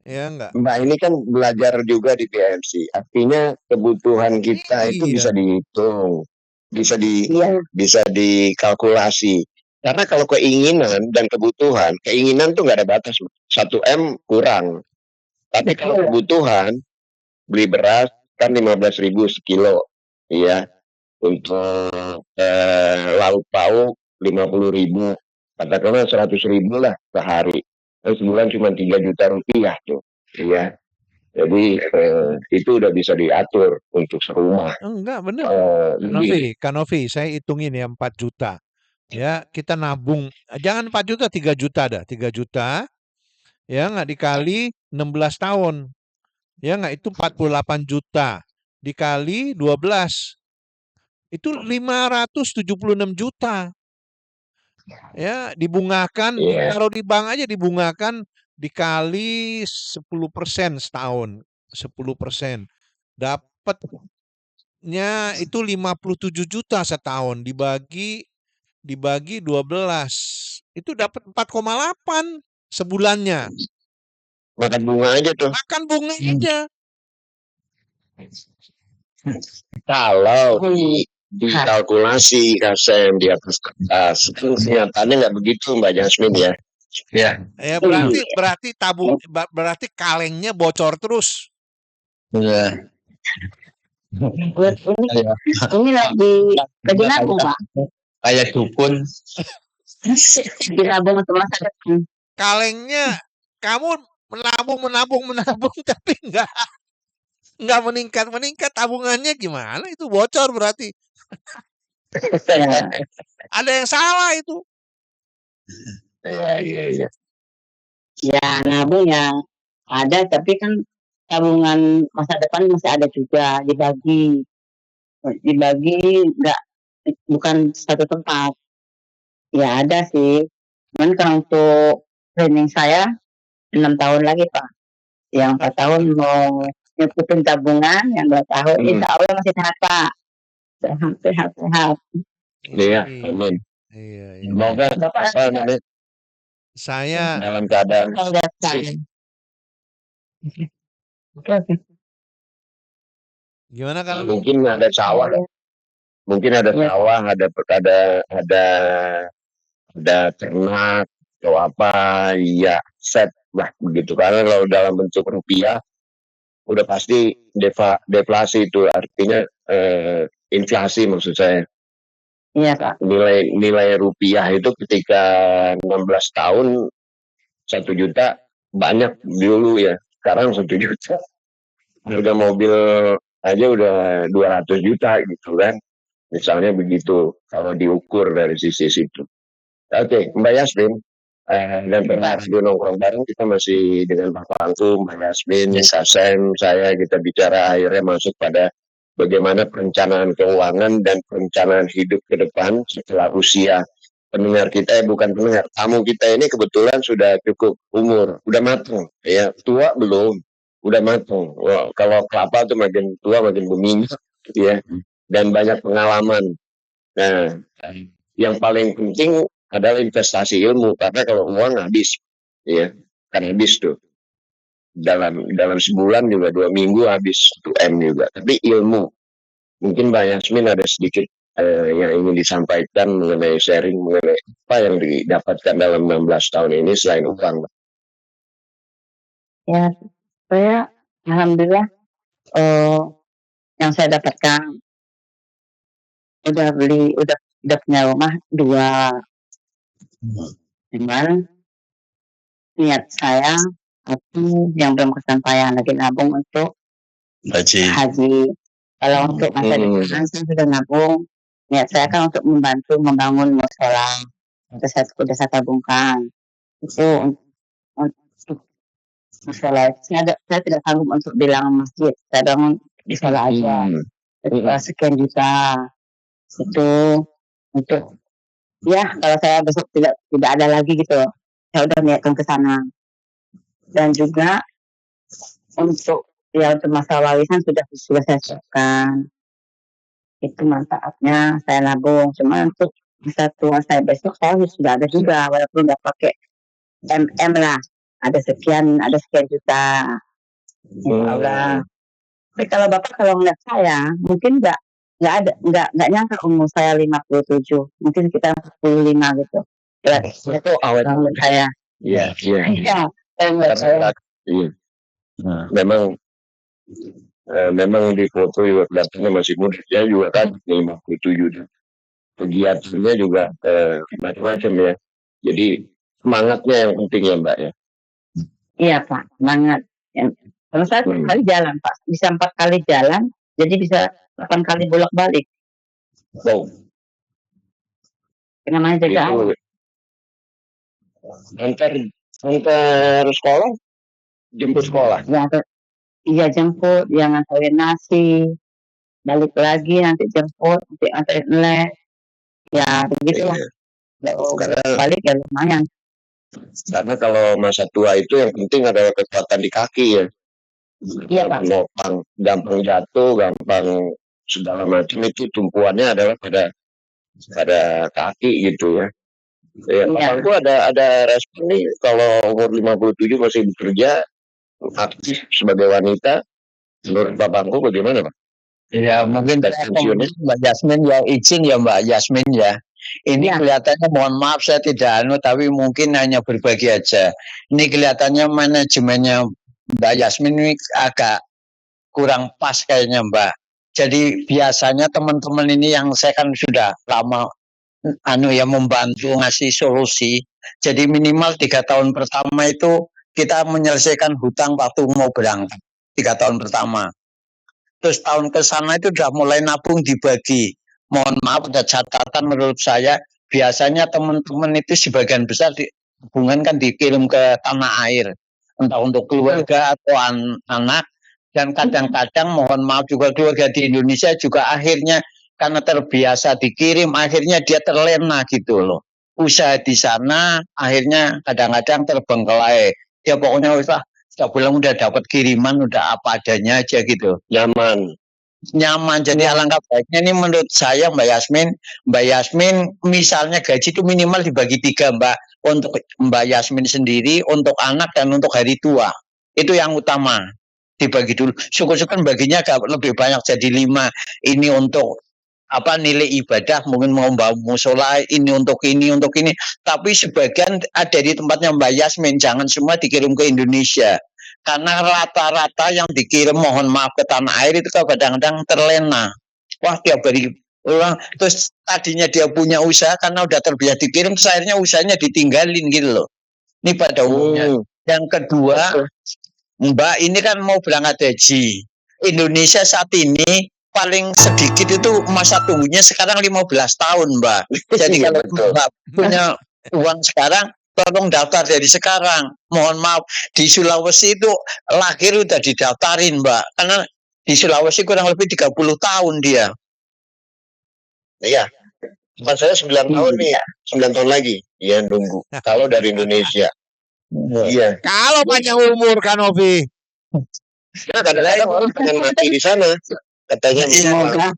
Ya enggak? Mbak ini kan belajar juga di PMC. Artinya kebutuhan kita itu bisa dihitung. Bisa dikalkulasi. Karena kalau keinginan dan kebutuhan, keinginan tuh nggak ada batas. 1 M kurang. Tapi kalau kebutuhan, beli beras kan 15.000 sekilo, ya. Untuk lauk pauk 50.000, katakanlah 100.000 lah sehari. Sebulan cuma 3 juta rupiah tuh, ya. Jadi itu udah bisa diatur untuk serumah. Enggak, bener. Kanovi, saya hitungin ya 4 juta. Ya, kita nabung. Jangan 4 juta, 3 juta dah. 3 juta. Ya, nggak dikali 16 tahun. Ya, nggak itu 48 juta. Dikali 12. Itu 576 juta. Ya, dibungakan, ditaruh di bank aja dibungakan dikali 10% setahun. 10%. Dapatnya itu 57 juta setahun dibagi 12. Itu dapat 4,8 sebulannya. Makan bunga aja tuh. Makan bunga aja. Kalau dikalkulasi Kasem di atas kertas, kenyataannya nggak begitu Mbak Jasmine ya. Ya berarti kalengnya bocor terus. Iya. Ini lagi nabung Pak. Kayak dukun. Dinabung untuk masa depan. Kalengnya kamu menabung tapi nggak meningkat tabungannya gimana? Itu bocor berarti. Ada yang salah itu. Iya. Ya nabung ya ada, tapi kan tabungan masa depan masih ada juga, dibagi nggak, bukan satu tempat. Ya ada sih, cuman kalau untuk planning saya 6 tahun lagi Pak. Yang 4 tahun mau nyukupin tabungan, yang 2 tahun insya Allah masih sehat Pak. Sehat. Iya, amin. Semoga saya dalam keadaan gimana kalau mungkin ada sawah, ada ternak atau apa, ya set lah begitu. Karena kalau dalam bentuk rupiah udah pasti deflasi itu, artinya inflasi maksud saya. Iya Pak. Nilai rupiah itu ketika 16 tahun 1 juta banyak dulu ya. Sekarang 1 juta. Harga mobil aja udah 200 juta gitu kan. Misalnya begitu kalau diukur dari sisi situ. Oke, Mbak Yasmin, dan pendengar radio nongkrong bareng kita masih dengan Pak Angkum, Mbak Yasmin, Kak Sam, saya kita bicara akhirnya masuk pada bagaimana perencanaan keuangan dan perencanaan hidup ke depan setelah usia. Pendengar kita, bukan pendengar, tamu kita ini kebetulan sudah cukup umur, udah matang, ya tua belum, udah matang. Wah, kalau kelapa tuh makin tua makin berminyak, ya, dan banyak pengalaman. Nah, yang paling penting adalah investasi ilmu, karena kalau uang habis, ya, kan habis tuh. Dalam sebulan juga 2 minggu habis 1 M juga. Tapi ilmu, mungkin Mbak Yasmin ada sedikit yang ingin disampaikan mengenai sharing mengenai apa yang didapatkan dalam 16 tahun ini selain uang. Ya, saya alhamdulillah yang saya dapatkan udah punya rumah 2. Cuman niat saya aku yang belum kesampaian lagi nabung untuk haji. Kalau untuk masa depan saya sudah nabung. Niat saya kan untuk membantu membangun musola. Sudah saya tabungkan. Itu untuk musola. Saya tidak sanggup untuk bilang masjid. Saya bangun musola aja. Sekian juta. Itu untuk ya kalau saya besok tidak ada lagi gitu. Saya udah niatkan ke sana. Dan juga untuk masalah warisan sudah saya siapkan. Itu manfaatnya saya nabung. Cuma untuk masa tua saya besok saya sudah ada juga, walaupun nggak pakai lah. Ada sekian juta. Insya Allah. Tapi kalau Bapak ngeliat saya, mungkin nggak nyangka umur saya 57, mungkin sekitar 45 gitu. Itu awet saya. Iya. Saya. Memang di foto juga kelihatannya masih muda. Saya juga kan 57. Kegiatannya juga macam-macam ya. Jadi semangatnya yang penting ya Mbak ya. Iya Pak, semangat. Kalau saya 4 kali jalan Pak, bisa 4 kali jalan, jadi bisa 8 kali bolak-balik. Wow. Namanya jaga. Antar sekolah, jemput sekolah. Iya jemput, yang nganterin nasi, balik lagi nanti jemput, nanti nganterin les, ya begitulah. Balik ya lumayan. Karena kalau masa tua itu yang penting adalah kekuatan di kaki ya. Iya Pak. Gampang jatuh, gampang segala macam itu tumpuannya adalah pada kaki gitu ya. Ya, Bapakku ada respon nih kalau umur 57 masih bekerja aktif sebagai wanita. Menurut Bapakku bagaimana Pak? Ya mungkin Mbak Yasmin ya izin ya Mbak Yasmin ya. Ini kelihatannya mohon maaf saya tidak tapi mungkin hanya berbagi aja. Ini kelihatannya manajemennya Mbak Yasmin ini agak kurang pas kayaknya Mbak. Jadi biasanya teman-teman ini yang saya kan sudah lama membantu ngasih solusi. Jadi minimal 3 tahun pertama itu kita menyelesaikan hutang waktu mau berangkat 3 tahun pertama. Terus tahun ke sana itu udah mulai nabung dibagi. Mohon maaf ada catatan menurut saya biasanya teman-teman itu sebagian besar hubungan kan dikirim ke tanah air entah untuk keluarga atau anak dan kadang-kadang mohon maaf juga keluarga di Indonesia juga akhirnya karena terbiasa dikirim akhirnya dia terlena gitu loh. Usaha di sana akhirnya kadang-kadang terbengkelai. Ya pokoknya setiap bulan udah dapat kiriman udah apa adanya aja gitu. Nyaman. Jadi alangkah baiknya ini menurut saya Mbak Yasmin misalnya gaji itu minimal dibagi 3 Mbak. Untuk Mbak Yasmin sendiri, untuk anak dan untuk hari tua. Itu yang utama. Dibagi dulu. Syukur-syukur baginya agak lebih banyak jadi 5. Ini untuk nilai ibadah mungkin mau bangun musola ini untuk ini. Tapi sebagian ada di tempatnya Mbak Yasmin. Jangan semua dikirim ke Indonesia. Karena rata-rata yang dikirim mohon maaf ke tanah air itu kadang-kadang terlena. Wah tiap hari ulang. Terus tadinya dia punya usaha karena udah terbiasa dikirim, akhirnya usahanya ditinggalin gitu loh. Ini pada umumnya. Yang kedua, Mbak ini kan mau berangkat haji. Indonesia saat ini paling sedikit itu masa tunggunya sekarang 15 tahun Mbak. Jadi kalau Mbak punya uang sekarang, tolong daftar dari sekarang. Mohon maaf, di Sulawesi itu lahir udah didaftarin, Mbak. Karena di Sulawesi kurang lebih 30 tahun dia. Iya. Tempat saya 9 tahun nih, 9 tahun lagi. Iya, nunggu. Kalau dari Indonesia. Iya. Kalau panjang umur kan Ovi. Nah, kadang-kadang orang pengen mati di sana. Katanya Iya.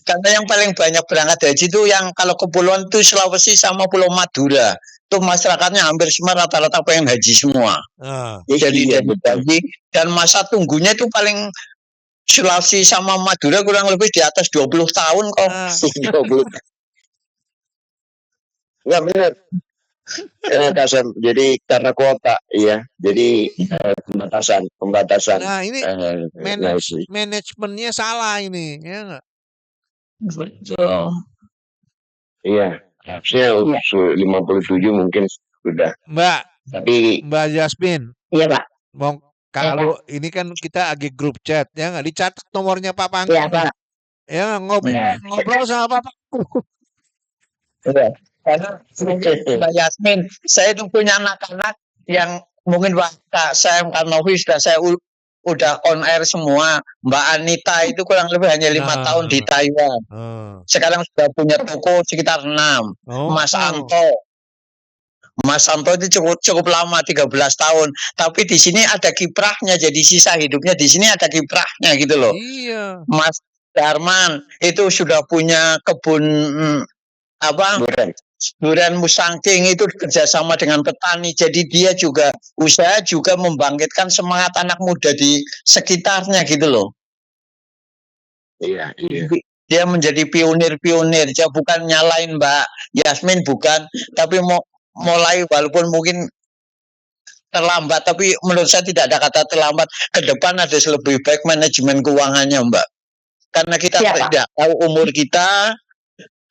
Karena yang paling banyak berangkat haji itu yang kalau kepulauan itu Sulawesi sama Pulau Madura. Itu masyarakatnya hampir semua rata-rata pengen haji semua. Jadi iya, haji dan masa tunggunya itu paling Sulawesi sama Madura kurang lebih di atas 20 tahun kok. 20. Enggak benar. Jadi karena kuota, iya. Jadi pembatasan. Nah ini manajemennya salah ini, ya nggak? Betul. Iya, harusnya 57 mungkin sudah. Mbak Jasmine. Iya Pak. Kalau ini kan kita lagi grup chat, ya nggak, dicatat nomornya Pak Pangku. Iya Pak. Ya ngobrol sama Pak Pangku. Iya. Karena Mbak Yasmin, saya itu punya anak-anak yang mungkin Kak Sam, Kak Novi sudah saya udah on air semua. Mbak Anita itu kurang lebih hanya 5 tahun di Taiwan. Sekarang sudah punya toko sekitar 6. Mas Anto itu cukup lama 13 tahun. Tapi di sini ada kiprahnya, jadi sisa hidupnya di sini ada kiprahnya gitu loh. Iya. Mas Darman itu sudah punya kebun durian musangking itu kerjasama dengan petani, jadi dia juga usaha juga membangkitkan semangat anak muda di sekitarnya gitu loh. Iya. Dia menjadi pionir-pionir. Ya bukan nyalain Mbak Yasmin, bukan, tapi mulai walaupun mungkin terlambat, tapi menurut saya tidak ada kata terlambat. Ke depan ada lebih baik manajemen keuangannya Mbak, karena kita tidak tahu umur kita.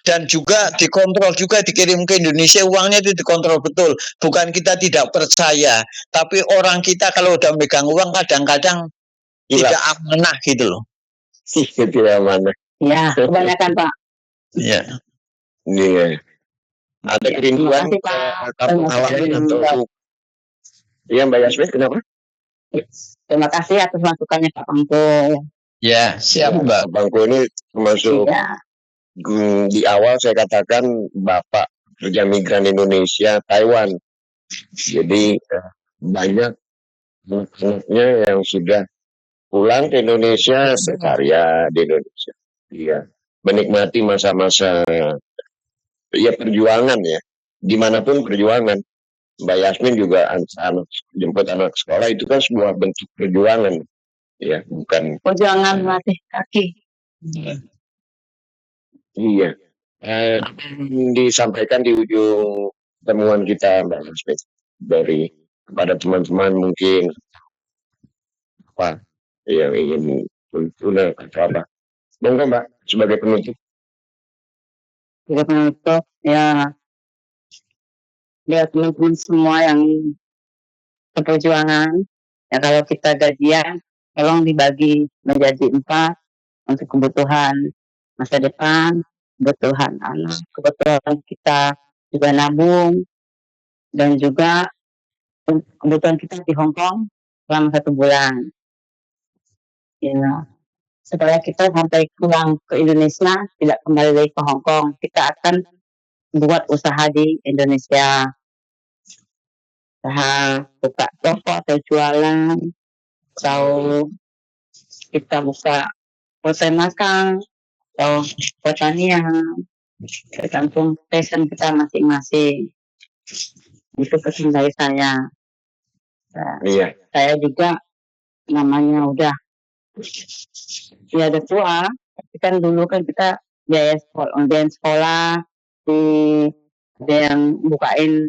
Dan juga dikontrol juga, dikirim ke Indonesia uangnya itu dikontrol betul. Bukan kita tidak percaya, tapi orang kita kalau udah megang uang kadang-kadang tidak amanah gitu loh. Tidak amanah. Ya, kebanyakan Pak. Iya. Iya. Ada kerinduan kampung halaman atau? Iya Mbak Yasmin, kenapa? Terima kasih atas masukannya Pak Pangku. Ya, siap Mbak. Pangku ini termasuk di awal saya katakan Bapak kerja migran Indonesia Taiwan. Jadi banyak anak-anaknya yang sudah pulang ke Indonesia, berkarya di Indonesia. Iya, menikmati masa-masa perjuangan ya. Dimanapun perjuangan. Mbak Yasmin juga jemput anak sekolah itu kan sebuah bentuk perjuangan. Ya, bukan perjuangan melatih kaki. Iya. Disampaikan di ujung temuan kita Mbak Yasmin dari kepada teman-teman mungkin apa yang ingin tuntunan atau apa. Monggo Mbak sebagai penutup. Sebagai penutup ya teman-teman semua yang perjuangan ya, kalau kita gajian tolong dibagi menjadi 4 untuk kebutuhan masa depan, kebutuhan anak, kebutuhan kita juga nabung, dan juga kebutuhan kita di Hong Kong selama 1 bulan. Ya, setelah kita sampai pulang ke Indonesia, tidak kembali lagi ke Hong Kong, kita akan buat usaha di Indonesia. Usaha buka toko atau jualan, atau kita buka hotel makan, atau pertanian, tergantung passion kita masing-masing. Itu pesan dari saya. Iya. Saya juga namanya udah tua, tapi kan dulu kan kita biaya sekolah ada yang bukain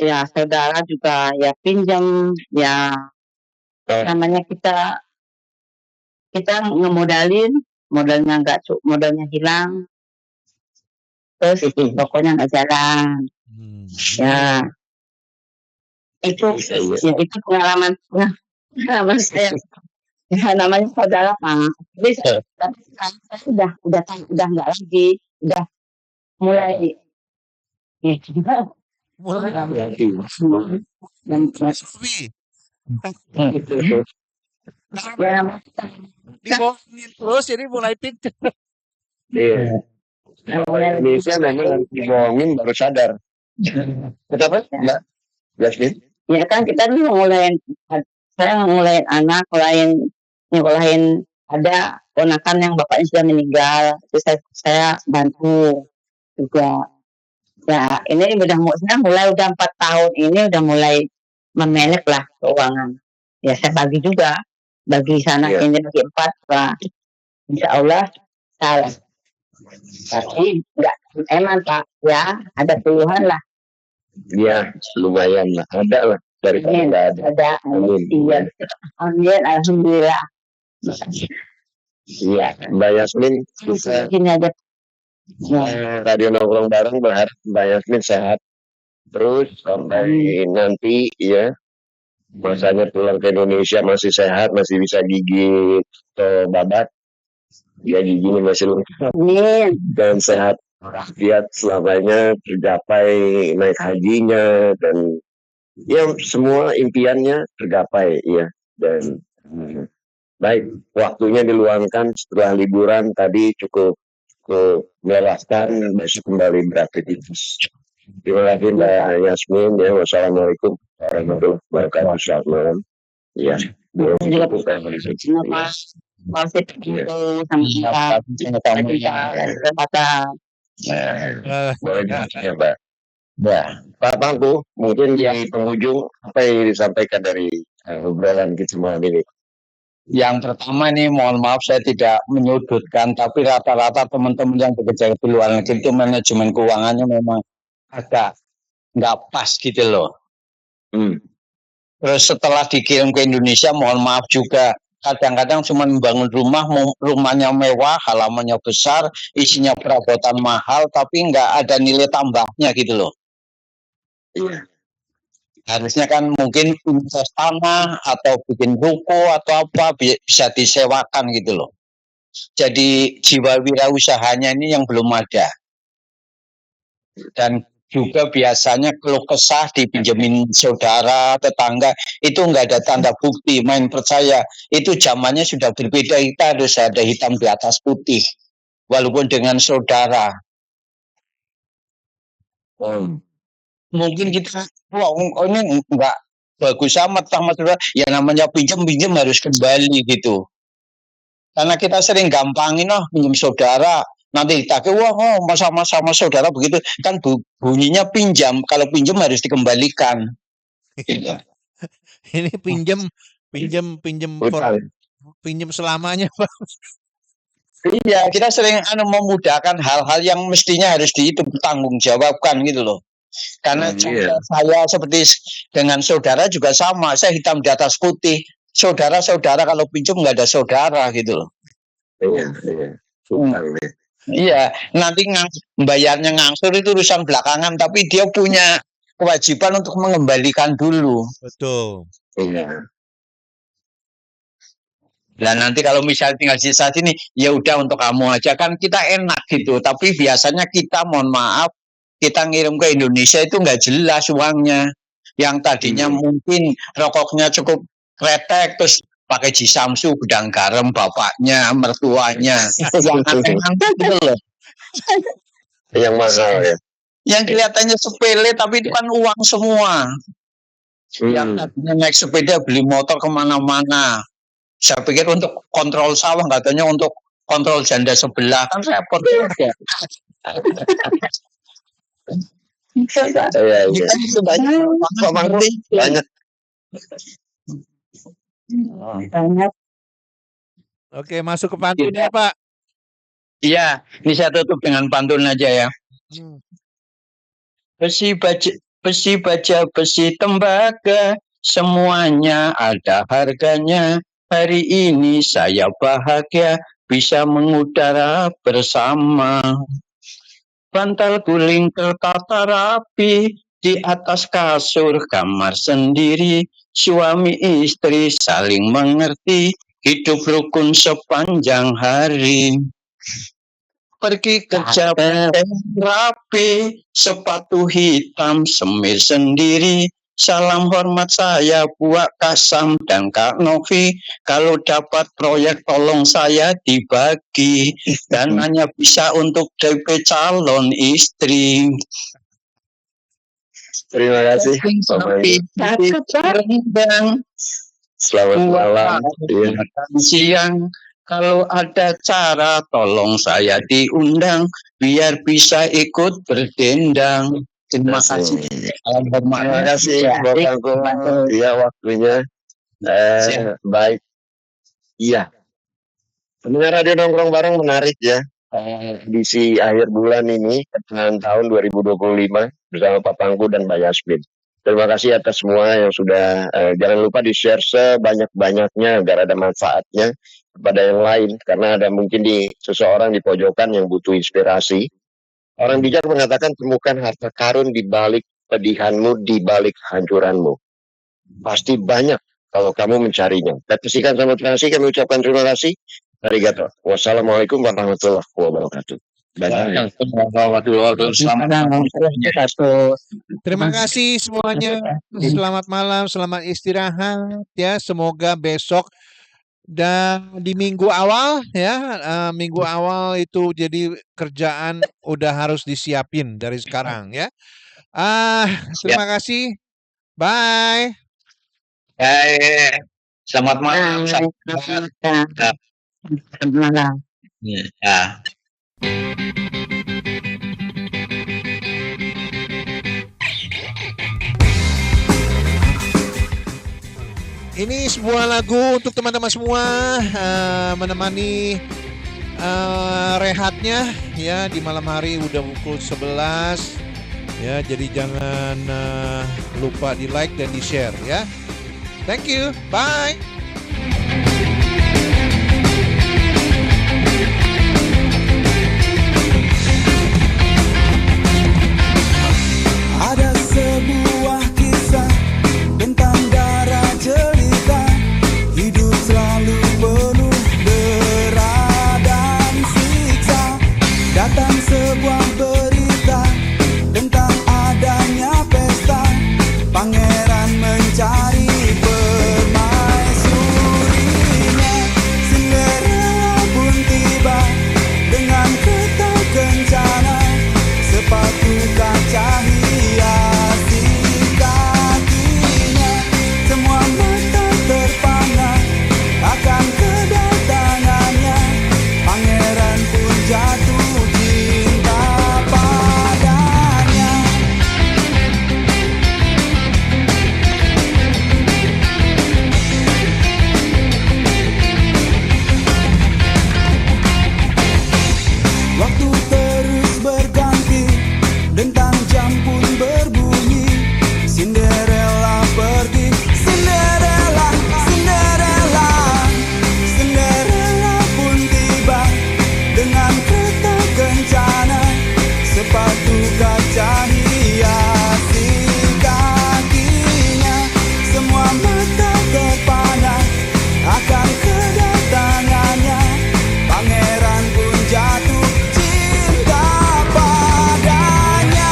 ya, saudara juga ya pinjam ya, namanya kita ngemodalin, modalnya hilang, terus tokonya nggak jalan. Ya itu pengalaman saya. Ya, namanya saudara Pak. Tapi sekarang saya udah nggak lagi, udah mulai Mulai sepi. Dibohongin terus jadi mulai pinter. Iya. Indonesia memang dibohongin baru sadar. Kenapa, Mbak Jasmine? Ya kan kita nih saya ngulain anak, ngulain ada ponakan yang bapaknya sudah meninggal, terus saya bantu juga. Ya ini udah mulai 4 tahun ini udah mulai memelek lah keuangan. Ya saya bagi juga, bagi sana ini bagi 4 lah. Insya Allah salah. Tapi enggak emang Pak, ya ada puluhan lah. Ya lumayan lah, ada lah dari nggak ada. Amin. Iya. Amin, alhamdulillah. Iya, Mbak Yasmin bisa Gini aja. radio nongkrong bareng, berharap Mbak Yasmin sehat terus sampai nanti ya masanya pulang ke Indonesia masih sehat, masih bisa gigit atau babat ya, giginya masih lengkap dan sehat rakyat selamanya, tergapai naik hajinya dan ya semua impiannya tergapai ya. Dan baik, waktunya diluangkan setelah liburan tadi cukup melelahkan, besok kembali beraktivitas. Terima kasih Mbak Yasmin ya. Wassalamualaikum warahmatullahi wabarakatuh. Selamat malam. Ya. Masih Boleh ya Mbak. Ya, Pak Pangku, mungkin di penghujung apa yang disampaikan dari obrolan kita malam ini? Yang pertama nih, mohon maaf saya tidak menyudutkan, tapi rata-rata teman-teman yang bekerja di luar negeri itu manajemen keuangannya memang agak nggak pas gitu loh. Terus setelah dikirim ke Indonesia, mohon maaf juga, kadang-kadang cuma membangun rumahnya mewah, halamannya besar, isinya perabotan mahal, tapi nggak ada nilai tambahnya gitu loh. Harusnya kan mungkin invest tanah atau bikin ruko atau apa bisa disewakan gitu loh. Jadi jiwa wirausahanya ini yang belum ada. Dan juga biasanya keluh kesah dipinjemin saudara, tetangga, itu nggak ada tanda bukti, main percaya. Itu zamannya sudah berbeda, kita harus ada hitam di atas putih. Walaupun dengan saudara. Mungkin kita, ini nggak bagus amat sama saudara. Ya namanya pinjam harus kembali gitu. Karena kita sering gampangin, pinjam saudara. Nanti ditagih, sama saudara begitu. Kan bunyinya pinjam. Kalau pinjam harus dikembalikan. Ini pinjam selamanya Pak. Iya, kita sering memudahkan hal-hal yang mestinya harus ditanggung jawabkan gitu loh. Karena saya seperti dengan saudara juga sama, saya hitam di atas putih. Saudara-saudara kalau pinjam nggak ada saudara gitu loh. Iya, nanti bayarnya ngangsur itu urusan belakangan, tapi dia punya kewajiban untuk mengembalikan dulu. Betul. Iya. Dan nanti kalau misalnya tinggal sisa sini, ya udah untuk kamu aja, kan kita enak gitu. Tapi biasanya kita, mohon maaf, kita ngirim ke Indonesia itu nggak jelas uangnya. Yang tadinya mungkin rokoknya cukup kretek, terus pakai jisamsu, gudang garam, bapaknya, mertuanya. Yang aneh-aneh gitu loh. Yang mahal ya. Yang kelihatannya sepele, tapi itu kan uang semua. Yang tadinya naik sepeda, beli motor kemana-mana. Saya pikir untuk kontrol sawah, katanya untuk kontrol janda sebelah, kan repot juga. Banyak. Oke, masuk ke pantun ya Pak. Iya, ini saya tutup dengan pantun aja ya. Besi baja, besi tembaga, semuanya ada harganya. Hari ini saya bahagia bisa mengudara bersama. Bantal guling tertata rapi di atas kasur kamar sendiri. Suami istri saling mengerti, hidup rukun sepanjang hari. pergi kerja pakai rapi, sepatu hitam semir sendiri. Salam hormat saya buat Kasam dan Kak Novi. Kalau dapat proyek tolong saya dibagi. Dan hanya bisa untuk DP calon istri. Terima kasih. Selamat malam. Siang. Kalau ada cara tolong saya diundang biar bisa ikut berdendang. Terima kasih. Terima kasih Bang Angko. Iya waktunya. Baik. Iya. Pendengar Radio Nongkrong Bareng menarik ya. Edisi akhir bulan ini tahun 2025 bersama Pak Pangku dan Mbak Yasmin. Terima kasih atas semua yang sudah jangan lupa di-share sebanyak-banyaknya agar ada manfaatnya kepada yang lain, karena ada mungkin di seseorang di pojokan yang butuh inspirasi. Orang bijak mengatakan temukan harta karun di balik pedihanmu, di balik hancuranmu. Pasti banyak kalau kamu mencarinya. Dan persikan sama terima kasih, kami ucapkan terima kasih. Arigato. Wassalamualaikum warahmatullahi wabarakatuh. Terima kasih semuanya. Selamat malam, selamat istirahat ya. Semoga besok dan di minggu awal ya, minggu awal itu jadi kerjaan udah harus disiapin dari sekarang ya. Terima kasih. Bye. Selamat malam. Selamat malam. Ya. Ini sebuah lagu untuk teman-teman semua, menemani rehatnya ya di malam hari udah pukul 11 ya, jadi jangan lupa di like dan di share ya. Thank you, bye. Ada sebuah kisah tentang darah jelita, hidup selalu penuh dera dan siksa. Datang sebuah berita tentang adanya pesta, pangeran mencari permaisurinya. Cinderella pun tiba dengan kereta kencana, sepatu kaca hiasi kakinya. Semua mata terpana akan kedatangannya, pangeran pun jatuh cinta padanya. Waktu terus berganti, dentang jam pun berbunyi. Cinderella pergi, Cinderella, Cinderella. Cinderella pun tiba dengan kereta kencana, sepatu kaca hiasi kakinya. Semua mata terpana akan kedatangannya, pangeran pun jatuh cinta padanya.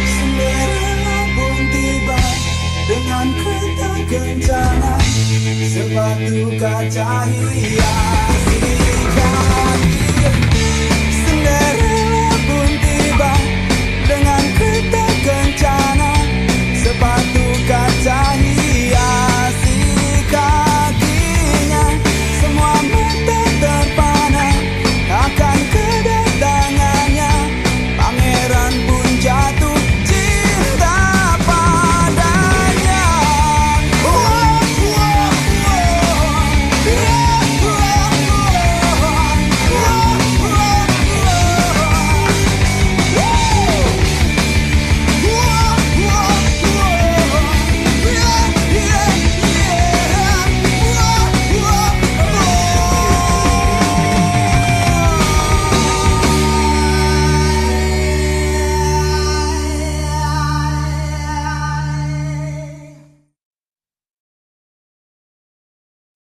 Cinderella pun tiba dengan kereta kencana, sepatu kaca hiasi